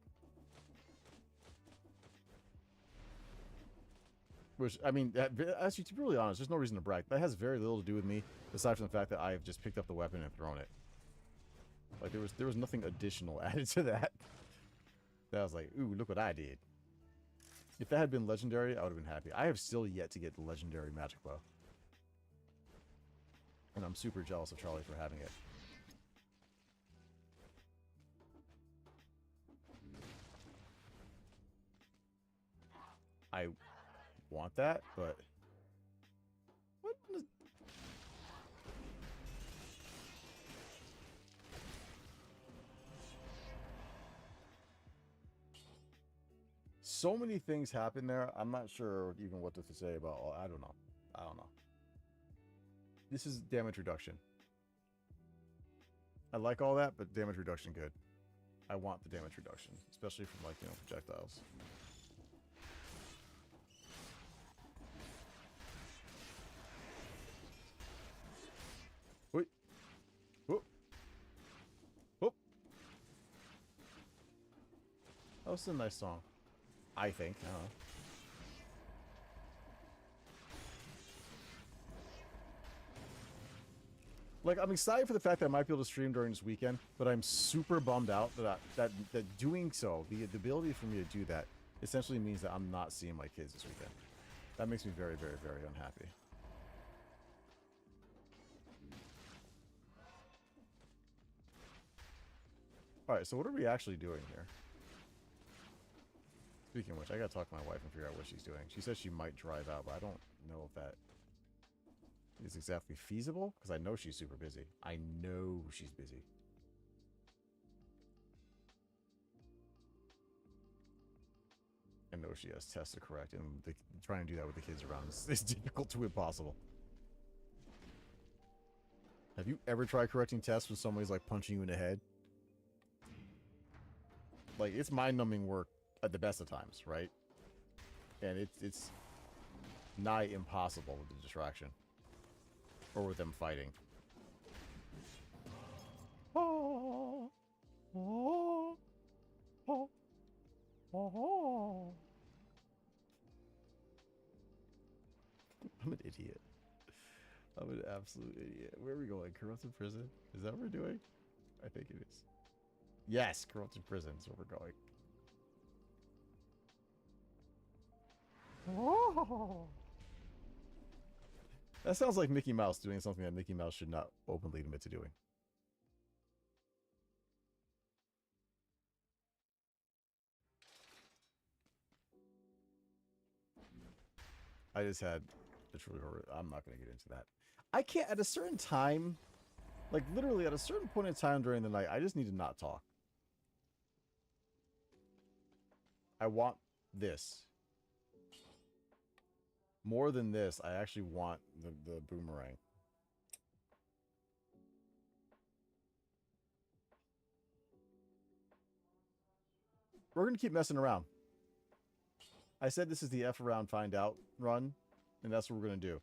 Which, I mean, actually, to be really honest, there's no reason to brag. That has very little to do with me, aside from the fact that I have just picked up the weapon and thrown it. Like, there was nothing additional added to that. That I was like, ooh, look what I did. If that had been legendary, I would have been happy. I have still yet to get the legendary magic bow. And I'm super jealous of Charlie for having it. I want that, but... What? So many things happen there. I'm not sure even what to say about all. I don't know. I don't know. This is damage reduction. I like all that, but damage reduction good. I want the damage reduction, especially from, like, you know, projectiles. Wait. Whoop. Whoop. That was a nice song. I think. I don't know. Like, I'm excited for the fact that I might be able to stream during this weekend, but I'm super bummed out that doing so, the ability for me to do that, essentially means that I'm not seeing my kids this weekend. That makes me very, very, very unhappy. Alright, so what are we actually doing here? Speaking of which, I gotta talk to my wife and figure out what she's doing. She says she might drive out, but I don't know if that is exactly feasible, because I know she's super busy. I know she's busy. I know she has tests to correct, and trying to do that with the kids around is difficult to impossible. Have you ever tried correcting tests when somebody's like punching you in the head? Like, it's mind-numbing work at the best of times, right? And it's nigh impossible with the distraction. Or with them fighting. Oh, oh, oh, oh. I'm an idiot. I'm an absolute idiot. Where are we going? Corrupted prison? Is that what we're doing? I think it is. Yes, corrupted prison is where we're going. Oh. That sounds like Mickey Mouse doing something that Mickey Mouse should not openly admit to doing. I just had a truly horrible... I'm not going to get into that. I can't... At a certain time... Like, literally, at a certain point in time during the night, I just need to not talk. I want this. More than this, I actually want the boomerang. We're going to keep messing around. I said this is the F around find out run, and that's what we're going to do.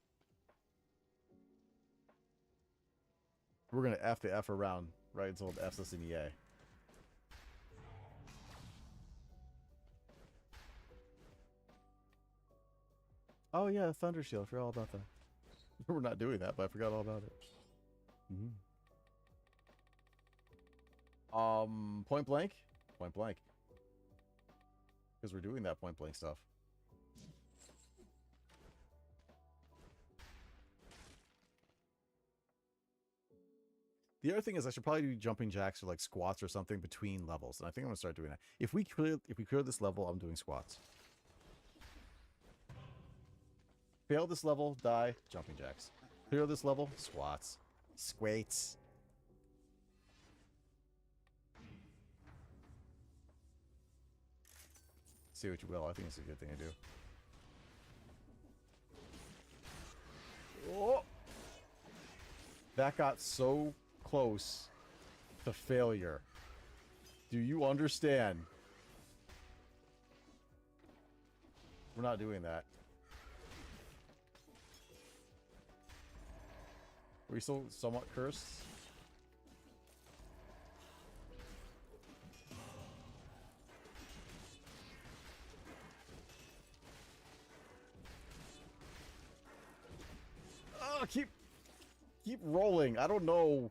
We're going to F the F around right until it F's us in the A. Oh yeah, Thunder Shield. I forgot all about that. We're not doing that, but I forgot all about it. Point blank? Point blank. Because we're doing that point blank stuff. The other thing is I should probably do jumping jacks or like squats or something between levels. And I think I'm gonna start doing that. If we clear this level, I'm doing squats. Fail this level, die, jumping jacks. Clear this level, squats. Squates. Say what you will, I think it's a good thing to do. Oh! That got so close to failure. Do you understand? We're not doing that. Are we still somewhat cursed? Oh, keep rolling. I don't know,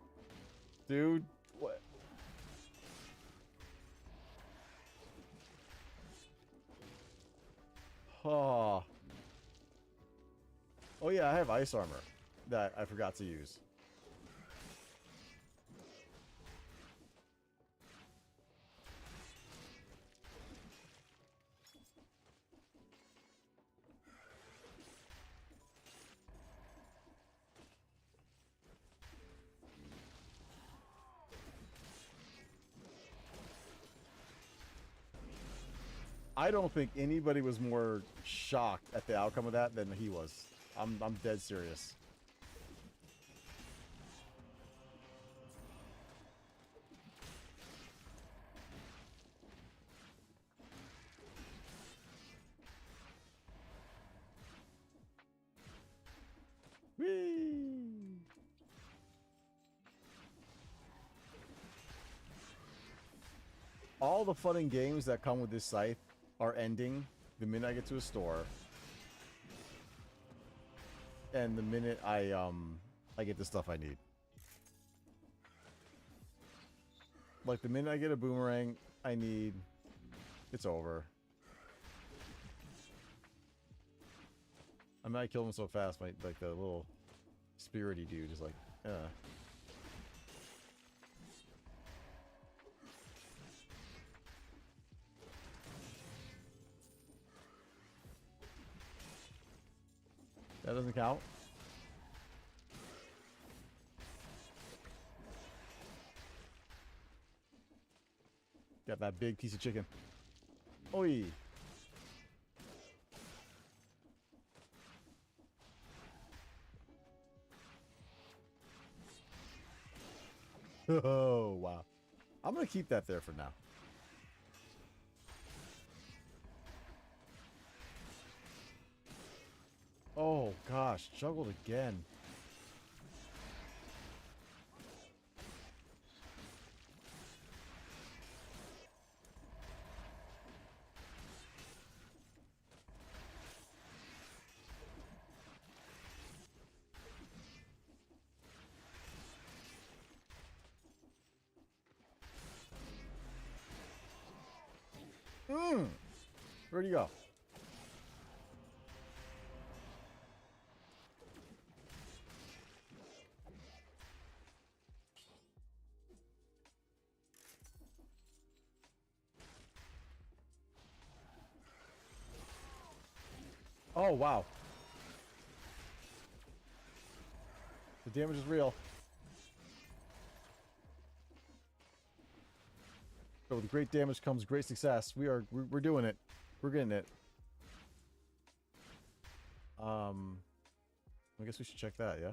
dude. What? Oh. Oh yeah, I have ice armor that I forgot to use. I don't think anybody was more shocked at the outcome of that than he was. I'm dead serious. Whee! All the fun and games that come with this scythe are ending the minute I get to a store. And the minute I get the stuff I need. Like the minute I get a boomerang I need, it's over. I might kill him so fast, like the little spirity dude is like, That doesn't count. Got that big piece of chicken. Oi! Oh, wow. I'm gonna keep that there for now. Oh, gosh. Juggled again. Where'd you go? Oh, wow. The damage is real. So with great damage comes great success. We're doing it. We're getting it. I guess we should check that, yeah?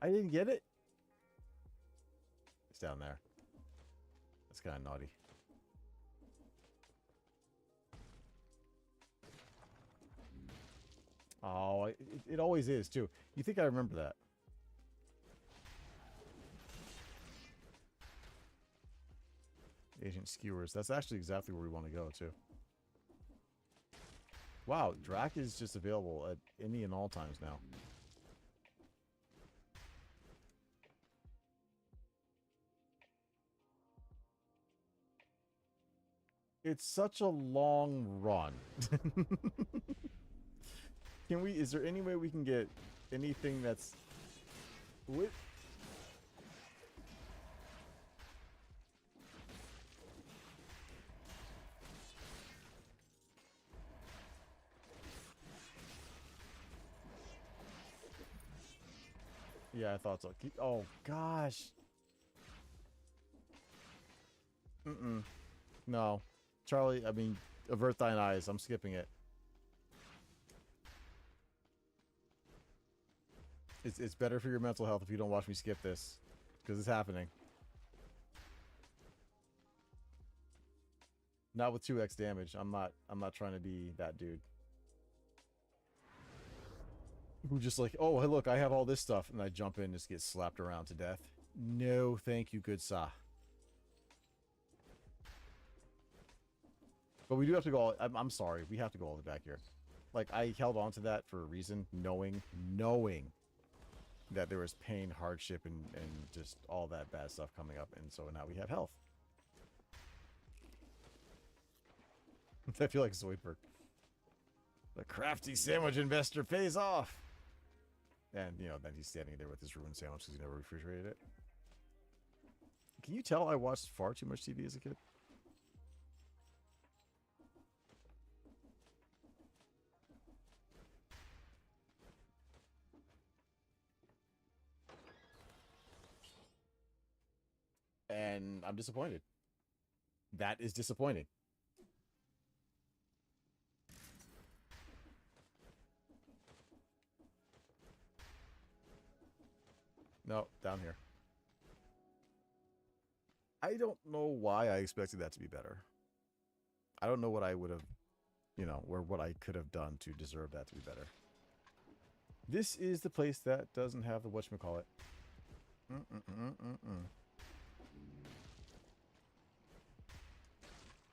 I didn't get it? It's down there. That's kind of naughty. Oh, it always is, too. You think I remember that? Agent Skewers. That's actually exactly where we want to go, too. Wow, Drac is just available at any and all times now. It's such a long run. Is there any way we can get anything that's... What? Yeah, I thought so. Oh, gosh. No. Charlie, I mean, avert thine eyes. I'm skipping it. It's better for your mental health if you don't watch me skip this. Because it's happening. Not with 2x damage. I'm not trying to be that dude. Who just like, oh, hey, look, I have all this stuff, and I jump in and just get slapped around to death. No, thank you, good sir. But we do have to go. I'm sorry, we have to go all the way back here. Like, I held on to that for a reason, knowing that there was pain, hardship, and just all that bad stuff coming up, and so now we have health. I feel like Zoidberg. The crafty sandwich investor pays off. And, you know, then he's standing there with his ruined sandwich because he never refrigerated it. Can you tell I watched far too much TV as a kid? And I'm disappointed. That is disappointing. No, down here. I don't know why I expected that to be better. I don't know what I would have, you know, or what I could have done to deserve that to be better. This is the place that doesn't have the whatchamacallit.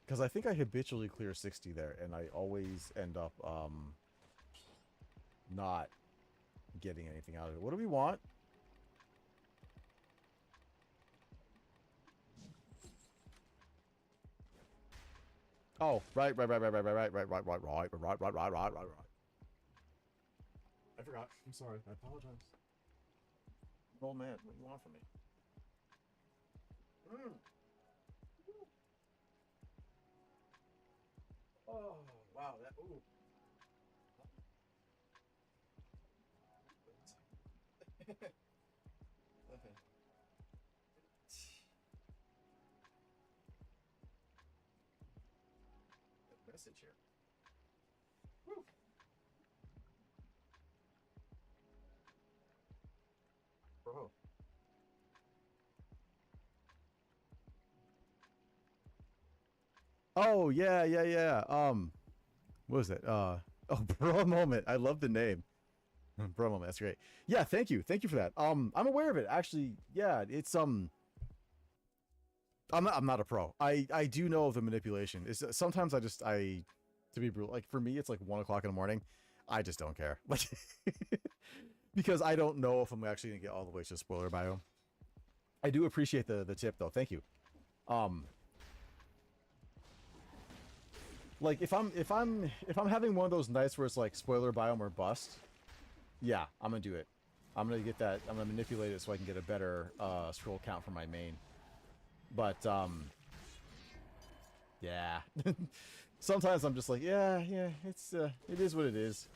Because I think I habitually clear 60 there, and I always end up not getting anything out of it. What do we want? Oh, right. I forgot. I'm sorry. I apologize. Old man, what do you want from me? Oh, wow. That, ooh. Okay. Message here. Woo. Bro. Oh, yeah. What was it? Oh, Bro Moment. I love the name. Bro Moment. That's great. Yeah, thank you. Thank you for that. I'm aware of it. Actually, yeah, it's I'm not a pro. I do know of the manipulation. It's sometimes to be brutal, like for me it's like 1 o'clock in the morning. I just don't care. Like because I don't know if I'm actually gonna get all the way to spoiler biome. I do appreciate the tip though. Thank you. Like if I'm having one of those nights where it's like spoiler biome or bust, yeah, I'm gonna do it. I'm gonna get that. I'm gonna manipulate it so I can get a better scroll count for my main. But yeah. Sometimes I'm just like, yeah, it's it is what it is.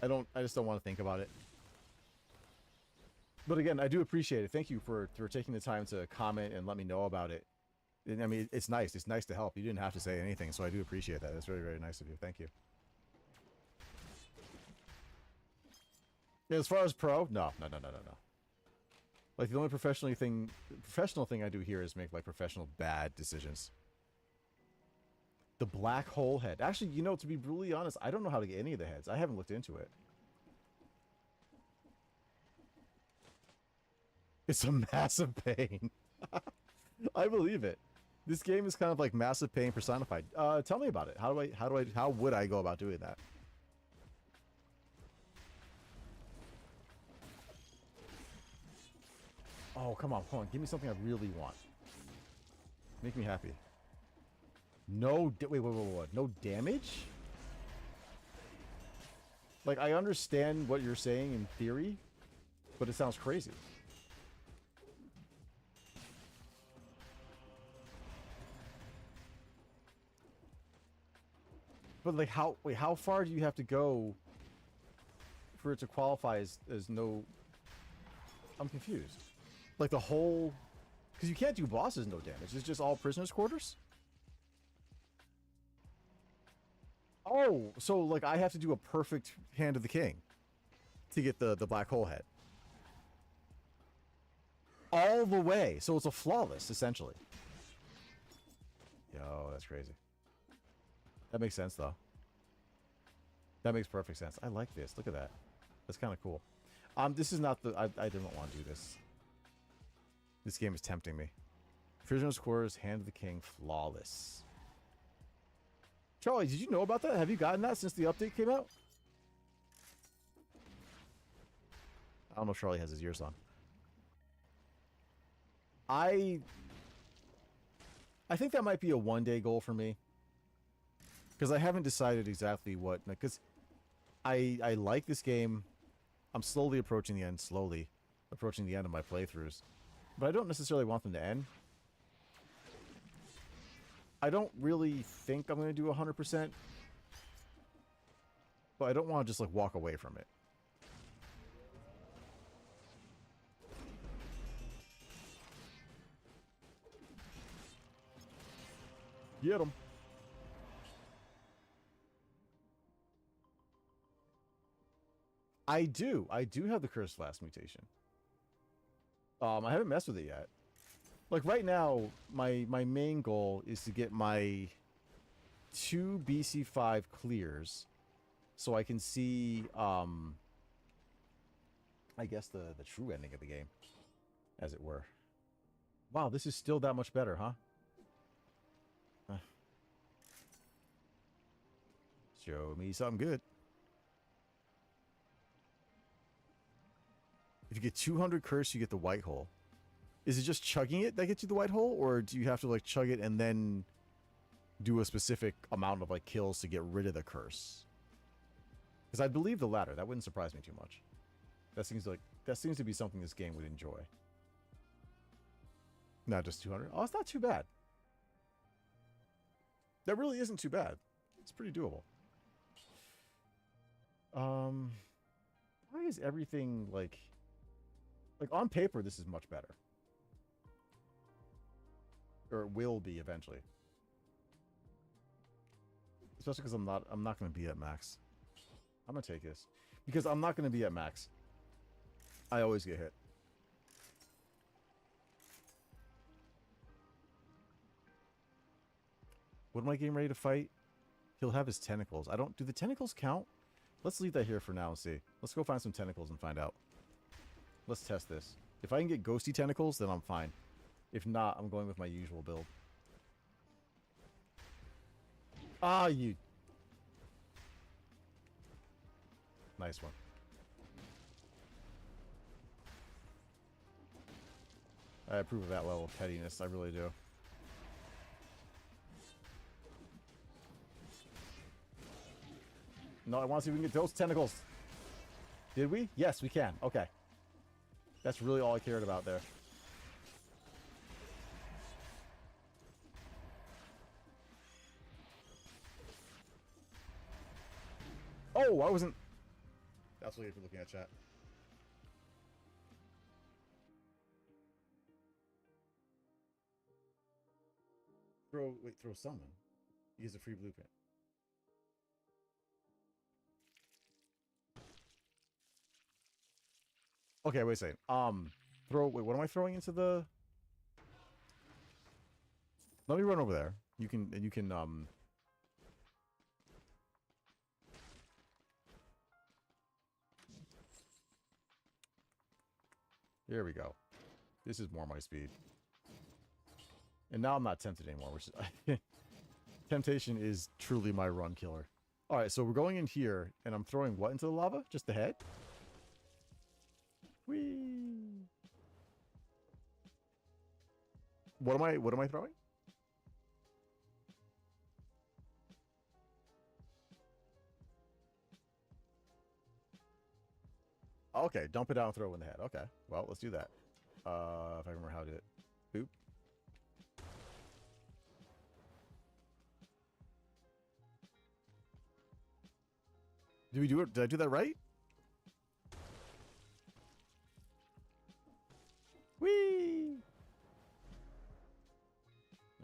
I just don't want to think about it. But again, I do appreciate it. Thank you for taking the time to comment and let me know about it. And, I mean, it's nice. It's nice to help. You didn't have to say anything, so I do appreciate that. It's very, very nice of you. Thank you. As far as pro, no. Like the only professional thing I do here is make like professional bad decisions. The black hole head. Actually, you know, to be brutally honest, I don't know how to get any of the heads. I haven't looked into it. It's a massive pain. I believe it. This game is kind of like massive pain personified. Tell me about it. How would I go about doing that? Oh, come on, hold on. Give me something I really want. Make me happy. No, wait. No damage? Like, I understand what you're saying in theory, but it sounds crazy. But like, how far do you have to go for it to qualify as no... I'm confused. Like the whole... Because you can't do bosses no damage. It's just all prisoners' quarters? Oh, so like I have to do a perfect Hand of the King to get the black hole head. All the way. So it's a flawless, essentially. Yo, that's crazy. That makes sense, though. That makes perfect sense. I like this. Look at that. That's kind of cool. This is not the... I didn't want to do this. This game is tempting me. Prisoner's Quarters, Hand of the King, flawless. Charlie, did you know about that? Have you gotten that since the update came out? I don't know if Charlie has his ears on. I think that might be a one-day goal for me. Because I haven't decided exactly what... Because I like this game. I'm slowly approaching the end. Slowly approaching the end of my playthroughs. But I don't necessarily want them to end. I don't really think I'm going to do 100%. But I don't want to just, like, walk away from it. Get him. I do have the Cursed Flask mutation. I haven't messed with it yet. Like right now, my main goal is to get my 2 BC5 clears so I can see I guess the true ending of the game, as it were. Wow, this is still that much better, huh? Show me something good. If you get 200 curse, you get the white hole. Is it just chugging it that gets you the white hole? Or do you have to, like, chug it and then do a specific amount of, like, kills to get rid of the curse? Because I believe the latter. That wouldn't surprise me too much. That seems to be something this game would enjoy. Not just 200. Oh, it's not too bad. That really isn't too bad. It's pretty doable. Why is everything, like on paper, this is much better. Or it will be eventually. Especially because I'm not going to be at max. I'm going to take this. Because I'm not going to be at max. I always get hit. What am I getting ready to fight? He'll have his tentacles. Do the tentacles count? Let's leave that here for now and see. Let's go find some tentacles and find out. Let's test this. If I can get ghosty tentacles, then I'm fine. If not, I'm going with my usual build. Ah, you... Nice one. I approve of that level of pettiness. I really do. No, I want to see if we can get those tentacles. Did we? Yes, we can. Okay. That's really all I cared about there. Oh, I wasn't... That's what you're looking at, chat. Throw summon. Use a free blueprint. Okay, wait a second. Wait, what am I throwing into the... Let me run over there. You can, Here we go. This is more my speed. And now I'm not tempted anymore, which is... Temptation is truly my run killer. Alright, so we're going in here, and I'm throwing what into the lava? Just the head? Whee! What am I throwing? Okay, dump it out and throw it in the head. Okay, well, let's do that. If I remember how to do it. Boop. Did we do it? Did I do that right? Whee!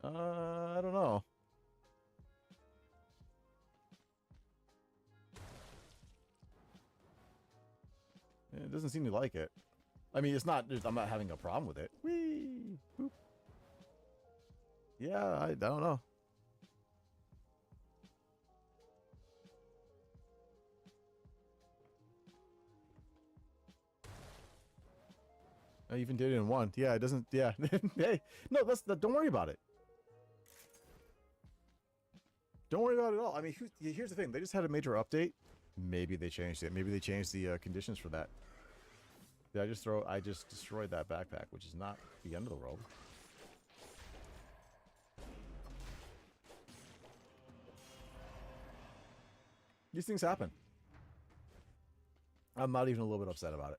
I don't know. It doesn't seem to like it. I mean, it's not... I'm not having a problem with it. Whee! Boop. Yeah, I don't know. I even did it in one. Yeah, it doesn't. Yeah. Hey, no, don't worry about it. Don't worry about it at all. I mean, here's the thing. They just had a major update. Maybe they changed it. Maybe they changed the conditions for that. Did I just throw... I just destroyed that backpack, which is not the end of the world. These things happen. I'm not even a little bit upset about it.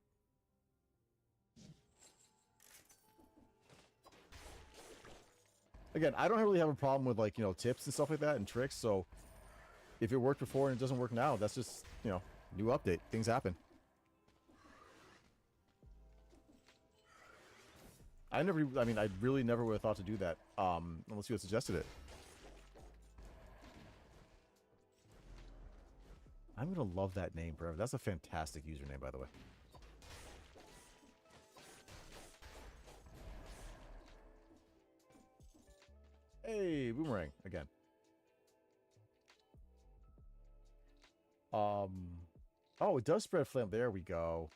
Again, I don't really have a problem with, like, you know, tips and stuff like that and tricks, so if it worked before and it doesn't work now, that's just, you know, new update. Things happen. I mean, I really never would have thought to do that, unless you had suggested it. I'm gonna love that name forever. That's a fantastic username, by the way. Hey, boomerang again. Oh, it does spread flame. There we go.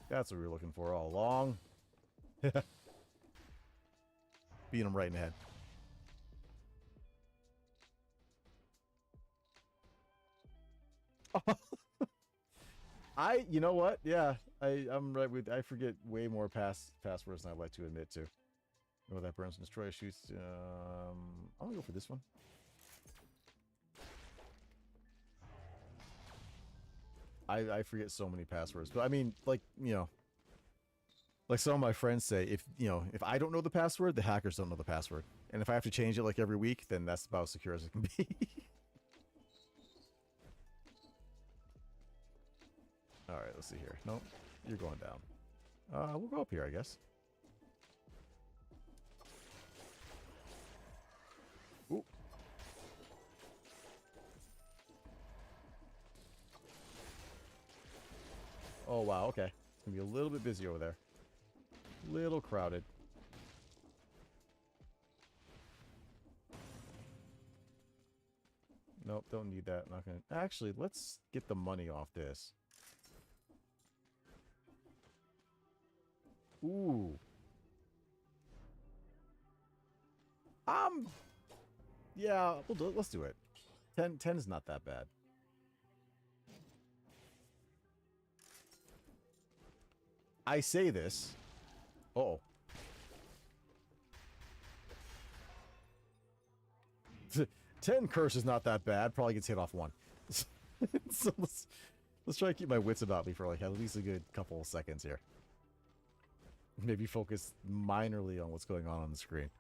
That's what we were looking for all along. Beat him right in the head. You know what? Yeah, I'm right with. I forget way more passwords than I'd like to admit to. Oh, that burns and destroys shoots. I'm gonna go for this one. I forget so many passwords, but I mean, like, you know, like some of my friends say, if I don't know the password, the hackers don't know the password, and if I have to change it like every week, then that's about as secure as it can be. All right, let's see here. Nope, you're going down. We'll go up here, I guess. Ooh. Oh, wow, okay. It's going to be a little bit busy over there. Little crowded. Nope, don't need that. Not gonna... Actually, let's get the money off this. Ooh. Yeah, let's do it. 10 is not that bad. I say this. Uh-oh. Ten curse is not that bad. Probably gets hit off one. So let's try to keep my wits about me for like at least a good couple of seconds here. Maybe focus minorly on what's going on the screen.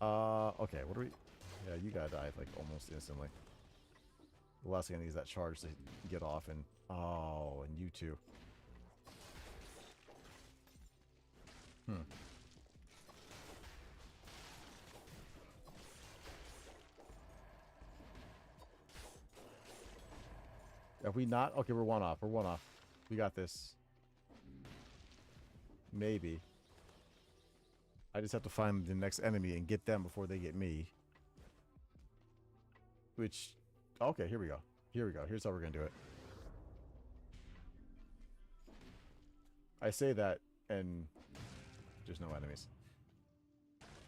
Okay, what do we... Yeah, you gotta die like almost instantly. The last thing I need is that charge to get off, and... Oh, and you too. Are we not? Okay, we're one off. We're one off. We got this. Maybe. I just have to find the next enemy and get them before they get me. Which... Okay, here we go. Here we go. Here's how we're gonna do it. I say that, and there's no enemies.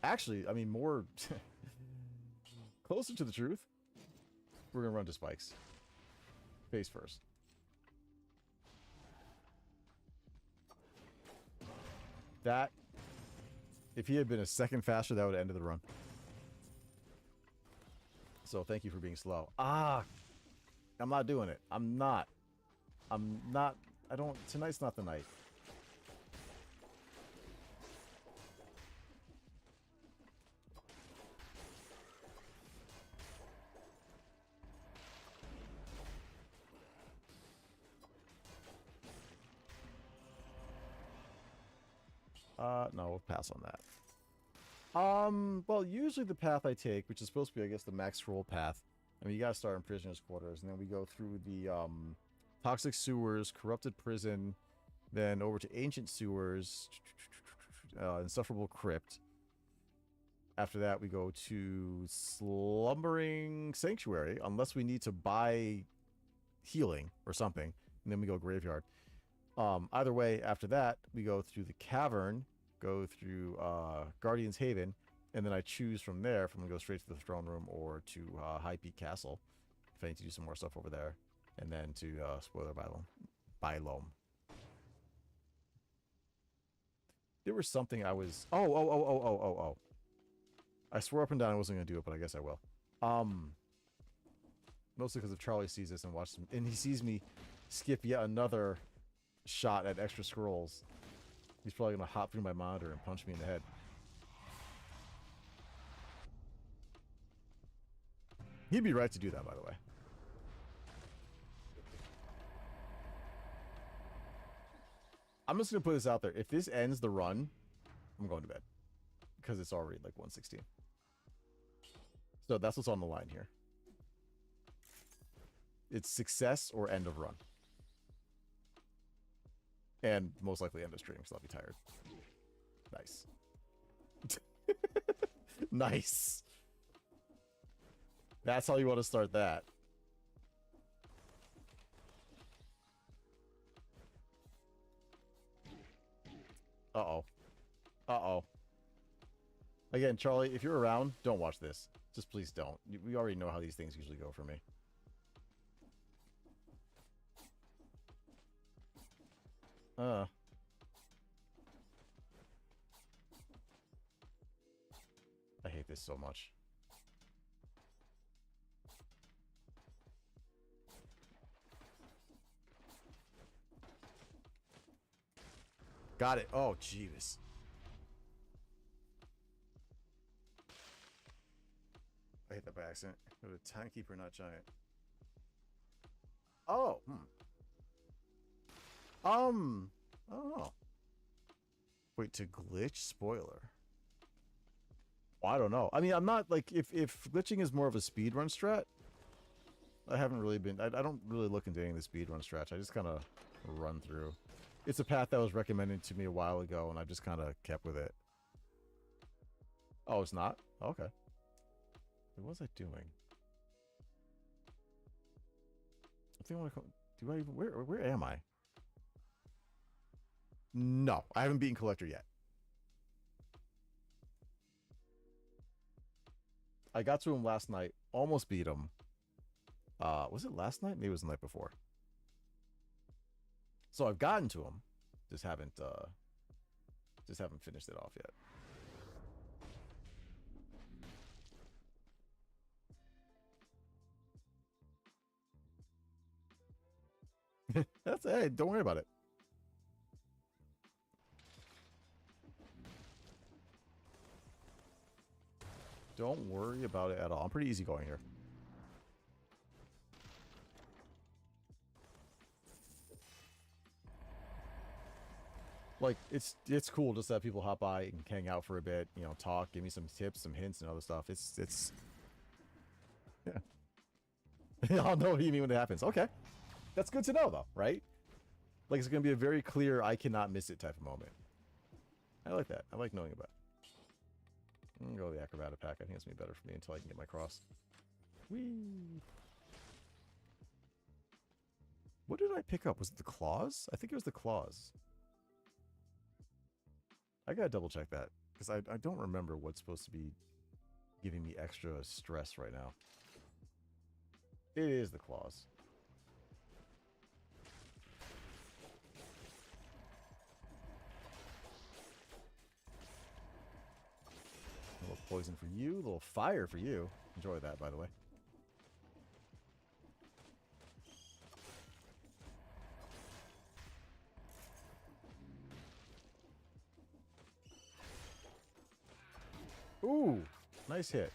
Actually, I mean, more... closer to the truth. We're gonna run to spikes. Face first. That... If he had been a second faster, that would have ended the run. So thank you for being slow. Ah! I'm not doing it. I'm not. I don't... Tonight's not the night. No, we'll pass on that. Well, usually the path I take, which is supposed to be, I guess, the max scroll path. I mean, you gotta start in prisoner's quarters, and then we go through the, toxic sewers, corrupted prison, then over to ancient sewers, insufferable crypt. After that, we go to slumbering sanctuary, unless we need to buy healing or something, and then we go graveyard. Either way, after that, we go through the cavern, go through Guardian's Haven, and then I choose from there if I'm going to go straight to the throne room or to High Peak Castle, if I need to do some more stuff over there, and then to Spoiler Biome. There was something I was... Oh. I swore up and down I wasn't going to do it, but I guess I will. Mostly because if Charlie sees this and watches him, and he sees me skip yet another shot at extra scrolls, he's probably going to hop through my monitor and punch me in the head. He'd be right to do that, by the way. I'm just going to put this out there. If this ends the run, I'm going to bed. Because it's already like 1:16. So that's what's on the line here. It's success or end of run. And most likely end of stream, because I'll be tired. Nice. Nice. That's how you want to start that. Uh-oh. Uh-oh. Again, Charlie, if you're around, don't watch this. Just please don't. We already know how these things usually go for me. I hate this so much. Got it. Oh, jeez. I hit that by accident. It was a timekeeper, not giant. Oh. Oh. Wait, to glitch? Spoiler. Well, I don't know. I mean, I'm not, like, if glitching is more of a speedrun strat, I haven't really been... I don't really look into any of the speedrun strats. I just kind of run through. It's a path that was recommended to me a while ago, and I've just kind of kept with it. Oh, it's not? Okay. What was I doing? I think I want to... Do I even... Where am I? No, I haven't beaten Collector yet. I got to him last night. Almost beat him. Was it last night? Maybe it was the night before. So I've gotten to him. Just haven't finished it off yet. That's... Hey, don't worry about it. Don't worry about it at all. I'm pretty easygoing here. Like, it's cool just to have people hop by and hang out for a bit, you know, talk, give me some tips, some hints, and other stuff. It's yeah. I'll know what you mean when it happens. Okay. That's good to know, though, right? Like, it's going to be a very clear, I cannot miss it type of moment. I like that. I like knowing about it. I'm going to go with the Acrobatic Pack. I think it's going to be better for me until I can get my cross. Whee! What did I pick up? Was it the claws? I think it was the claws. I gotta double check that, because I don't remember what's supposed to be giving me extra stress right now. It is the claws. A little poison for you, a little fire for you. Enjoy that, by the way. Ooh, nice hit.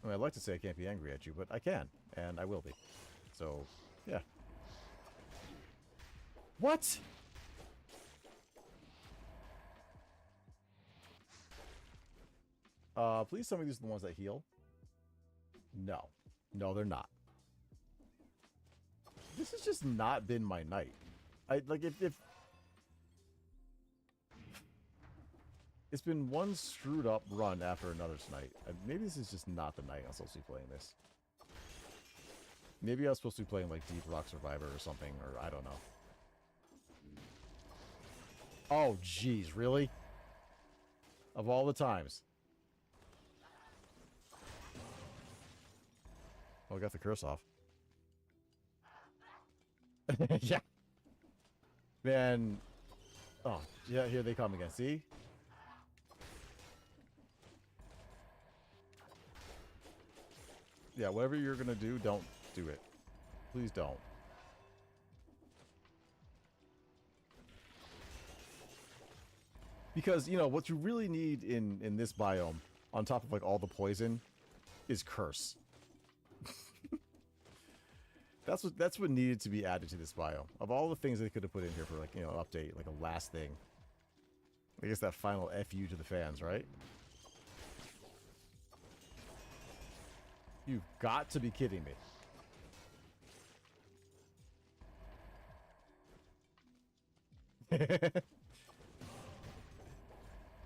I mean, I'd like to say I can't be angry at you, but I can, and I will be. So, yeah. What? Please tell me these are the ones that heal. No. No, they're not. This has just not been my night. Like, if it's been one screwed up run after another tonight. Maybe this is just not the night I'm supposed to be playing this. Maybe I was supposed to be playing like Deep Rock Survivor or something, or I don't know. Oh, jeez, really? Of all the times. Oh, we got the curse off. Yeah. Man. Oh, yeah, here they come again. See? Yeah, whatever you're gonna do, don't do it. Please don't. Because, you know, what you really need in this biome, on top of, like, all the poison, is curse. That's what needed to be added to this biome. Of all the things they could have put in here for, like, you know, update, like a last thing. I guess that final FU to the fans, right? You've got to be kidding me.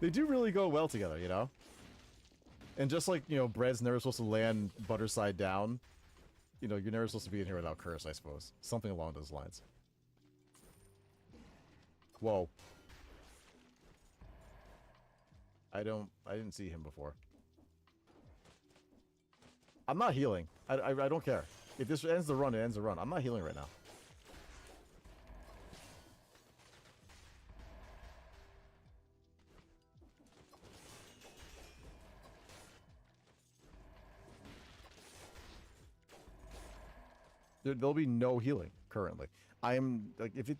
They do really go well together, you know? And just like, you know, bread's never supposed to land butter side down, you know, you're never supposed to be in here without curse, I suppose. Something along those lines. Whoa. I didn't see him before. I'm not healing. I don't care. If this ends the run, it ends the run. I'm not healing right now. There'll be no healing currently. I'm like, if it,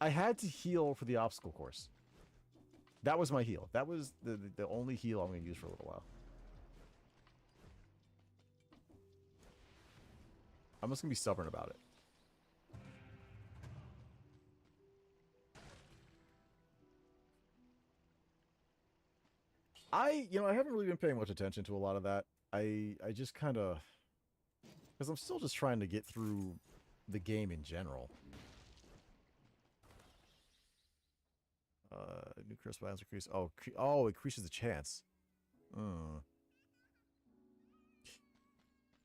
I had to heal for the obstacle course. That was my heal. That was the only heal I'm going to use for a little while. I'm just going to be stubborn about it. You know, I haven't really been paying much attention to a lot of that. I just kind of, because I'm still just trying to get through the game in general. New curse violence increase. Oh, increases the chance.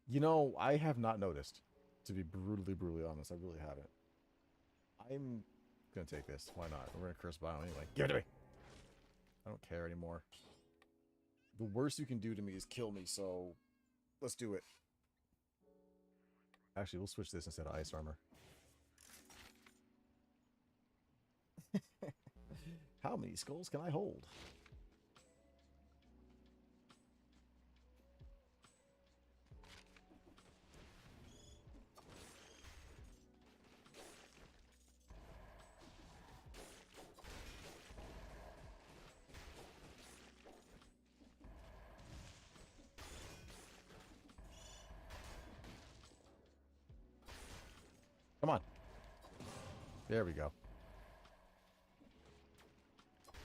You know, I have not noticed. To be brutally honest, I really haven't. I'm gonna take this. Why not? We're gonna curse bio anyway. Give it to me. I don't care anymore. The worst you can do to me is kill me, so let's do it. Actually, we'll switch this instead of ice armor. How many skulls can I hold? Come on. There we go.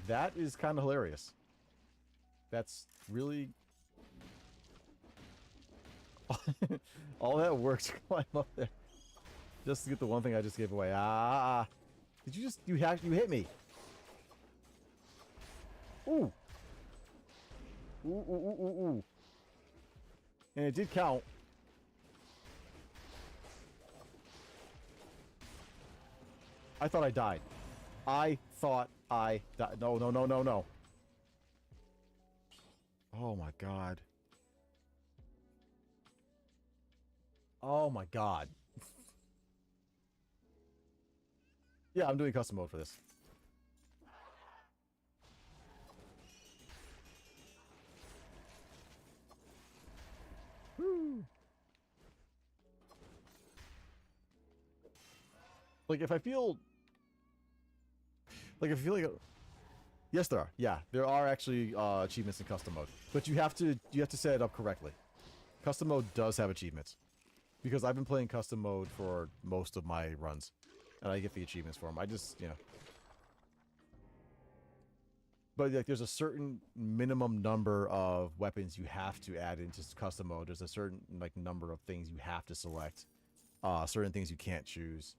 That is kind of hilarious. That's really... all that work to climb up there. Just to get the one thing I just gave away. Did you just... You hit me. Ooh. Ooh. And it did count. I thought I died. I thought I died. No. Oh my god. Oh my god. Yeah, I'm doing custom mode for this. Woo. Like, if I feel... Like, if I feel like... Yes, there are. Yeah, there are actually achievements in custom mode. But you have to set it up correctly. Custom mode does have achievements. Because I've been playing custom mode for most of my runs. And I get the achievements for them. I just, you know... But, like, there's a certain minimum number of weapons you have to add into custom mode. There's a certain, like, number of things you have to select. Certain things you can't choose.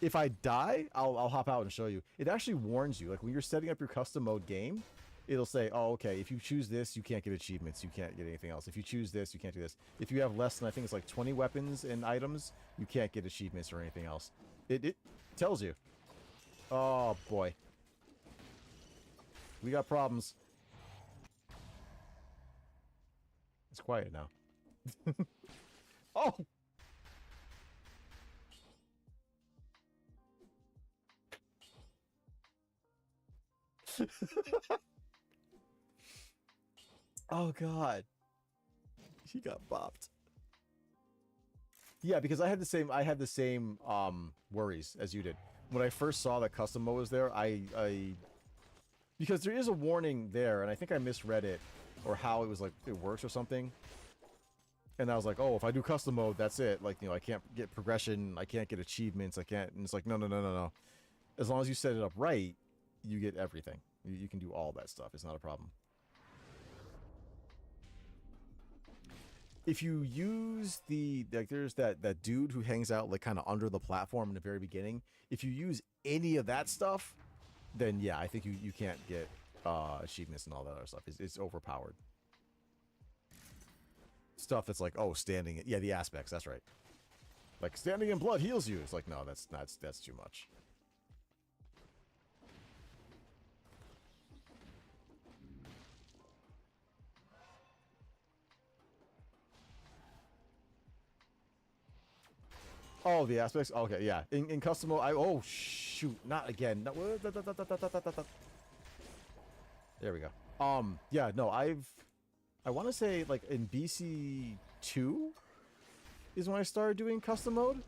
If I die, I'll hop out and show you. It actually warns you. Like, when you're setting up your custom mode game, it'll say, oh, okay, if you choose this, you can't get achievements. You can't get anything else. If you choose this, you can't do this. If you have less than, I think it's like 20 weapons and items, you can't get achievements or anything else. It tells you. Oh, boy. We got problems. It's quiet now. Oh! Oh, God. He got bopped. Yeah, because I had the same worries as you did. When I first saw that custom mode was there, because there is a warning there, and I think I misread it, or how it was like it works or something. And I was like, oh, if I do custom mode, that's it. Like, you know, I can't get progression, I can't get achievements, I can't. And it's like, no, no, no, no, no. As long as you set it up right, you get everything. You can do all that stuff. It's not a problem. If you use like, there's that dude who hangs out like kind of under the platform in the very beginning. If you use any of that stuff, then yeah, I think you can't get achievements and all that other stuff. It's overpowered. Stuff that's like, oh, standing, yeah, the aspects, that's right. Like, standing in blood heals you. It's like, no, that's too much. Oh, the aspects? Okay, yeah. In custom mode, oh, shoot. Not again. No, there we go. Yeah, no, I want to say, like, in BC2 is when I started doing custom mode.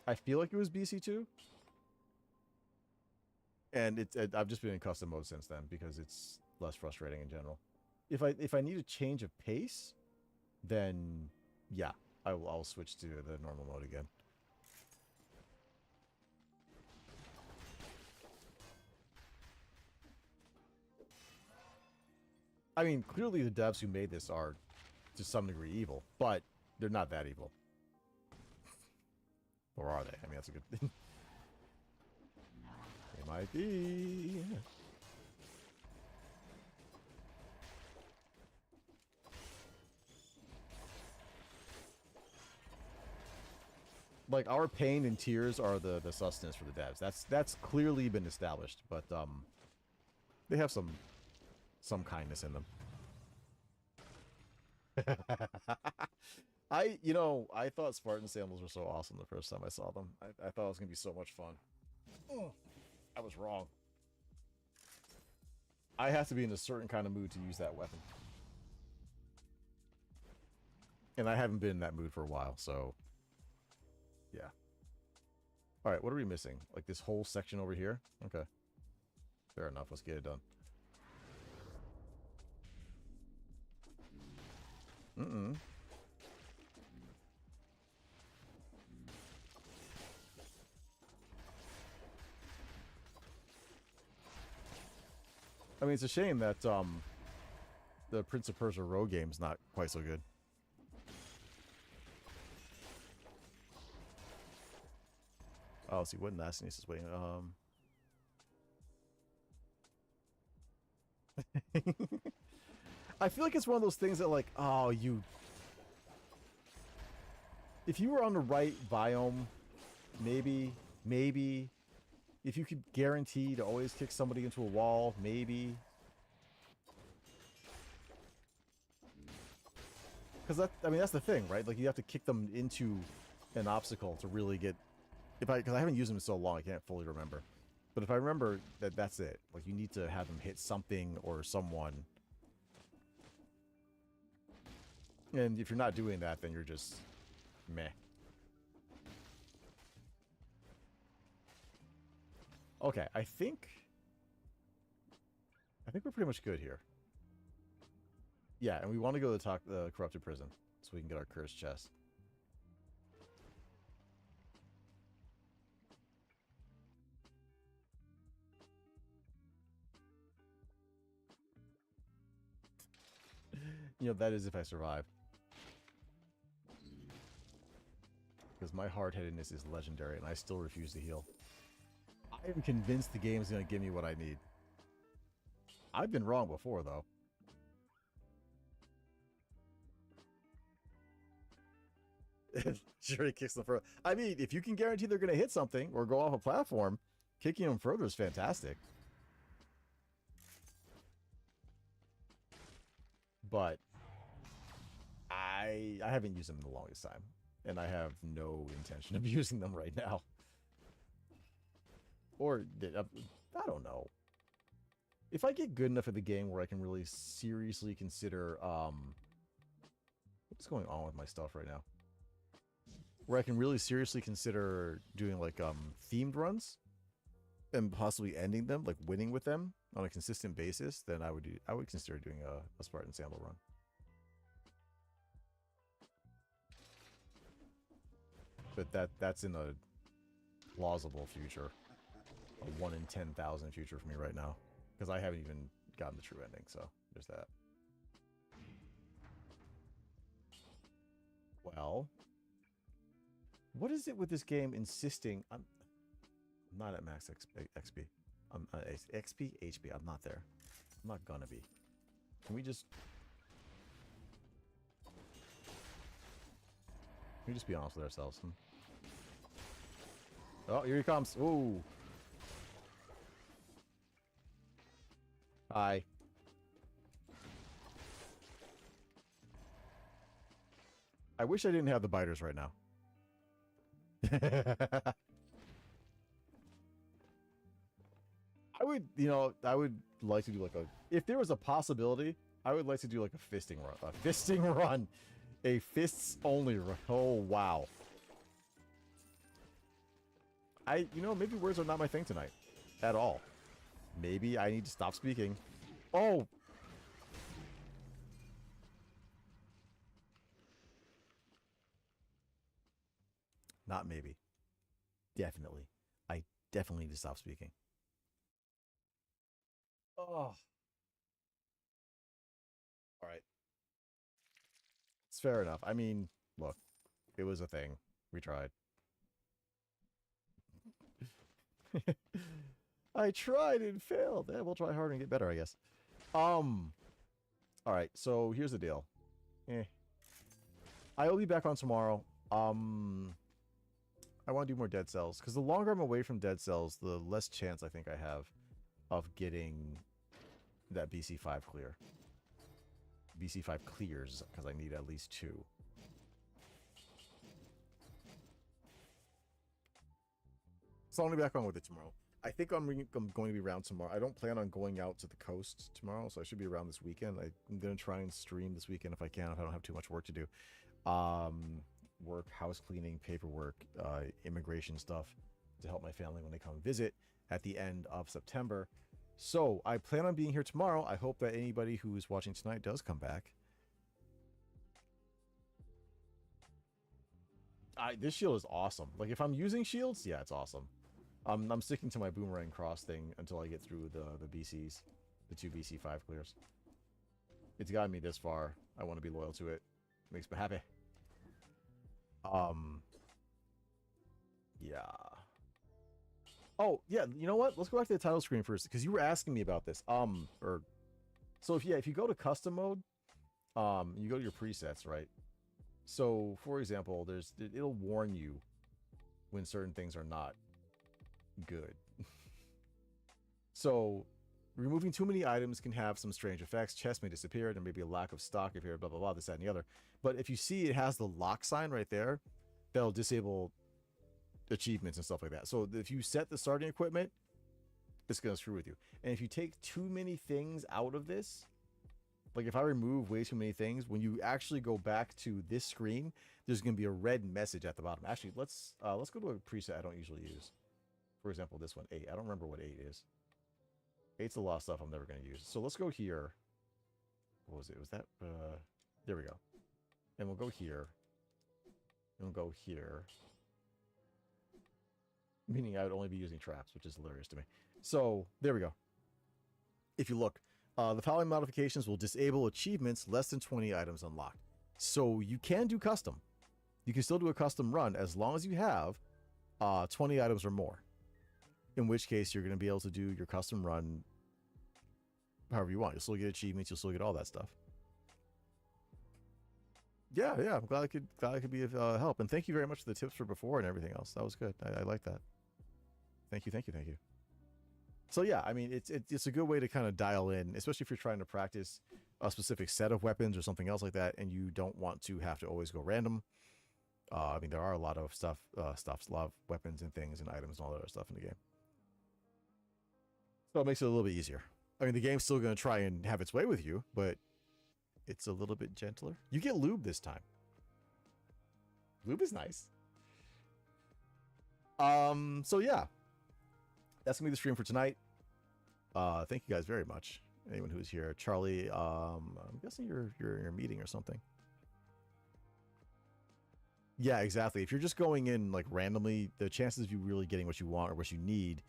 I feel like it was BC2. And I've just been in custom mode since then because it's less frustrating in general. If I need a change of pace, then yeah, I'll switch to the normal mode again. I mean, clearly the devs who made this are to some degree evil, but they're not that evil. Or are they? I mean, that's a good thing. They might be. Like, our pain and tears are the sustenance for the devs. That's clearly been established, but they have some kindness in them. I thought Spartan samples were so awesome the first time I saw them. I thought it was gonna be so much fun. I was wrong. I have to be in a certain kind of mood to use that weapon. And I haven't been in that mood for a while, so yeah. Alright, what are we missing? Like this whole section over here? Okay. Fair enough, let's get it done. I mean, it's a shame that the Prince of Persia Rogue game's not quite so good. Oh, let's see, what nastiness is waiting? I feel like it's one of those things that, like, oh, if you were on the right biome, maybe, if you could guarantee to always kick somebody into a wall, maybe. Because that's the thing, right? Like, you have to kick them into an obstacle to really get, because I haven't used them in so long, I can't fully remember. But if I remember that's it. Like, you need to have them hit something or someone. And if you're not doing that, then you're just meh. Okay, I think we're pretty much good here. Yeah, and we want to go to the corrupted prison so we can get our cursed chest. You know, that is if I survive. Because my hard-headedness is legendary, and I still refuse to heal. I am convinced the game is going to give me what I need. I've been wrong before, though. Sure, he kicks them further. I mean, if you can guarantee they're going to hit something or go off a platform, kicking them further is fantastic. But I haven't used them in the longest time, and I have no intention of using them right now. Or I don't know. If I get good enough at the game where I can really seriously consider what's going on with my stuff right now? Where I can really seriously consider doing like themed runs and possibly ending them, like winning with them on a consistent basis, then I would consider doing a Spartan Sandal run. But that's in a plausible future. A 1 in 10,000 future for me right now. Because I haven't even gotten the true ending, so there's that. Well, what is it with this game insisting... I'm not at max XP. I'm XP? HP. I'm not there. I'm not gonna be. Can we just be honest with ourselves? Oh, here he comes. Ooh. Hi. I wish I didn't have the biters right now. I would like to do like a... If there was a possibility, I would like to do like a fisting run. A fisting run. A fists only run. Oh, wow. Maybe words are not my thing tonight. At all. Maybe I need to stop speaking. Oh! Not maybe. Definitely. I definitely need to stop speaking. Oh. Alright. It's fair enough. I mean, look. It was a thing. We tried. I tried and failed. Yeah, we'll try harder and get better, I guess. Alright, so here's the deal. I will be back on tomorrow. I want to do more dead cells, because the longer I'm away from dead cells, the less chance I think I have of getting that BC5 clear. BC5 clears, because I need at least 2. So I'm going to be back on with it tomorrow. I think I'm going to be around tomorrow. I don't plan on going out to the coast tomorrow, so I should be around this weekend. I'm going to try and stream this weekend if I can, if I don't have too much work to do. Work, house cleaning, paperwork, immigration stuff to help my family when they come visit at the end of September. So I plan on being here tomorrow. I hope that anybody who is watching tonight does come back. This shield is awesome. Like, if I'm using shields, yeah, it's awesome. I'm sticking to my boomerang cross thing until I get through the BCs, the 2 BC5 clears. It's gotten me this far. I want to be loyal to it. Makes me happy. Yeah. Oh, yeah, you know what? Let's go back to the title screen first, because you were asking me about this. So if you go to custom mode, you go to your presets, right? So, for example, it'll warn you when certain things are not good. So, removing too many items can have some strange effects. Chests may disappear. There may be a lack of stock if you're blah, blah, blah, this, that, and the other. But if you see it has the lock sign right there, that'll disable achievements and stuff like that. So if you set the starting equipment, it's going to screw with you. And if you take too many things out of this, like if I remove way too many things, when you actually go back to this screen, there's going to be a red message at the bottom. Actually, let's go to a preset I don't usually use. For example, this one, 8. I don't remember what 8 is. 8's a lot of stuff I'm never going to use. So let's go here. What was it? Was that... there we go. And we'll go here. And we'll go here. Meaning I would only be using traps, which is hilarious to me. So, there we go. If you look, the following modifications will disable achievements less than 20 items unlocked. So, you can do custom. you can still do a custom run as long as you have 20 items or more. In which case, you're going to be able to do your custom run however you want. You'll still get achievements. You'll still get all that stuff. Yeah. I'm glad I could be of help. And thank you very much for the tips for before and everything else. That was good. I like that. Thank you. So yeah, I mean, it's a good way to kind of dial in, especially if you're trying to practice a specific set of weapons or something else like that, and you don't want to have to always go random. I mean, there are a lot of a lot of weapons and things and items and all that other stuff in the game. So it makes it a little bit easier. I mean, the game's still going to try and have its way with you, but it's a little bit gentler. You get lube this time. Lube is nice. So yeah, that's gonna be the stream for tonight. Thank you guys very much. Anyone who's here, Charlie. I'm guessing you're in your meeting or something. Yeah, exactly. If you're just going in like randomly, the chances of you really getting what you want or what you need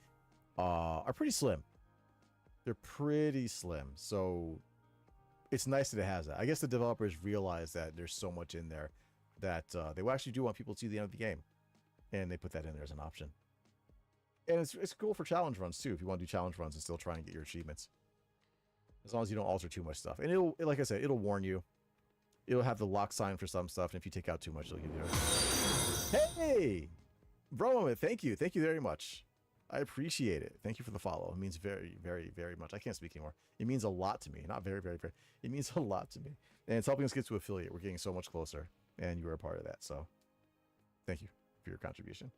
are pretty slim. They're pretty slim. So it's nice that it has that. I guess the developers realize that there's so much in there that they actually do want people to see the end of the game, and they put that in there as an option. And it's cool for challenge runs too, if you want to do challenge runs and still try and get your achievements, as long as you don't alter too much stuff. And it'll, like I said, it'll warn you. It'll have the lock sign for some stuff, and if you take out too much, it'll give you hey, bro, thank you very much. I appreciate it. Thank you for the follow. It means very, very, very much. I can't speak anymore. It means a lot to me. Not very, very, very. It means a lot to me, and it's helping us get to affiliate. We're getting so much closer, and you are a part of that. So, thank you for your contribution.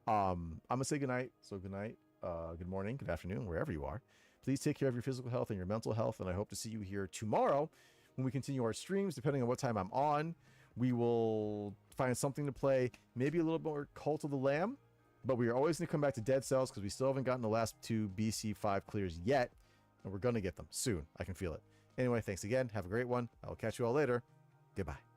I'm gonna say goodnight. So good night, good morning, good afternoon, wherever you are. Please take care of your physical health and your mental health, and I hope to see you here tomorrow when we continue our streams. Depending on what time I'm on, we will find something to play, maybe a little more Cult of the Lamb, but we are always going to come back to Dead Cells because we still haven't gotten the last 2 BC5 clears yet, and we're going to get them soon. I can feel it. Anyway, thanks again. Have a great one. I will catch you all later. Goodbye.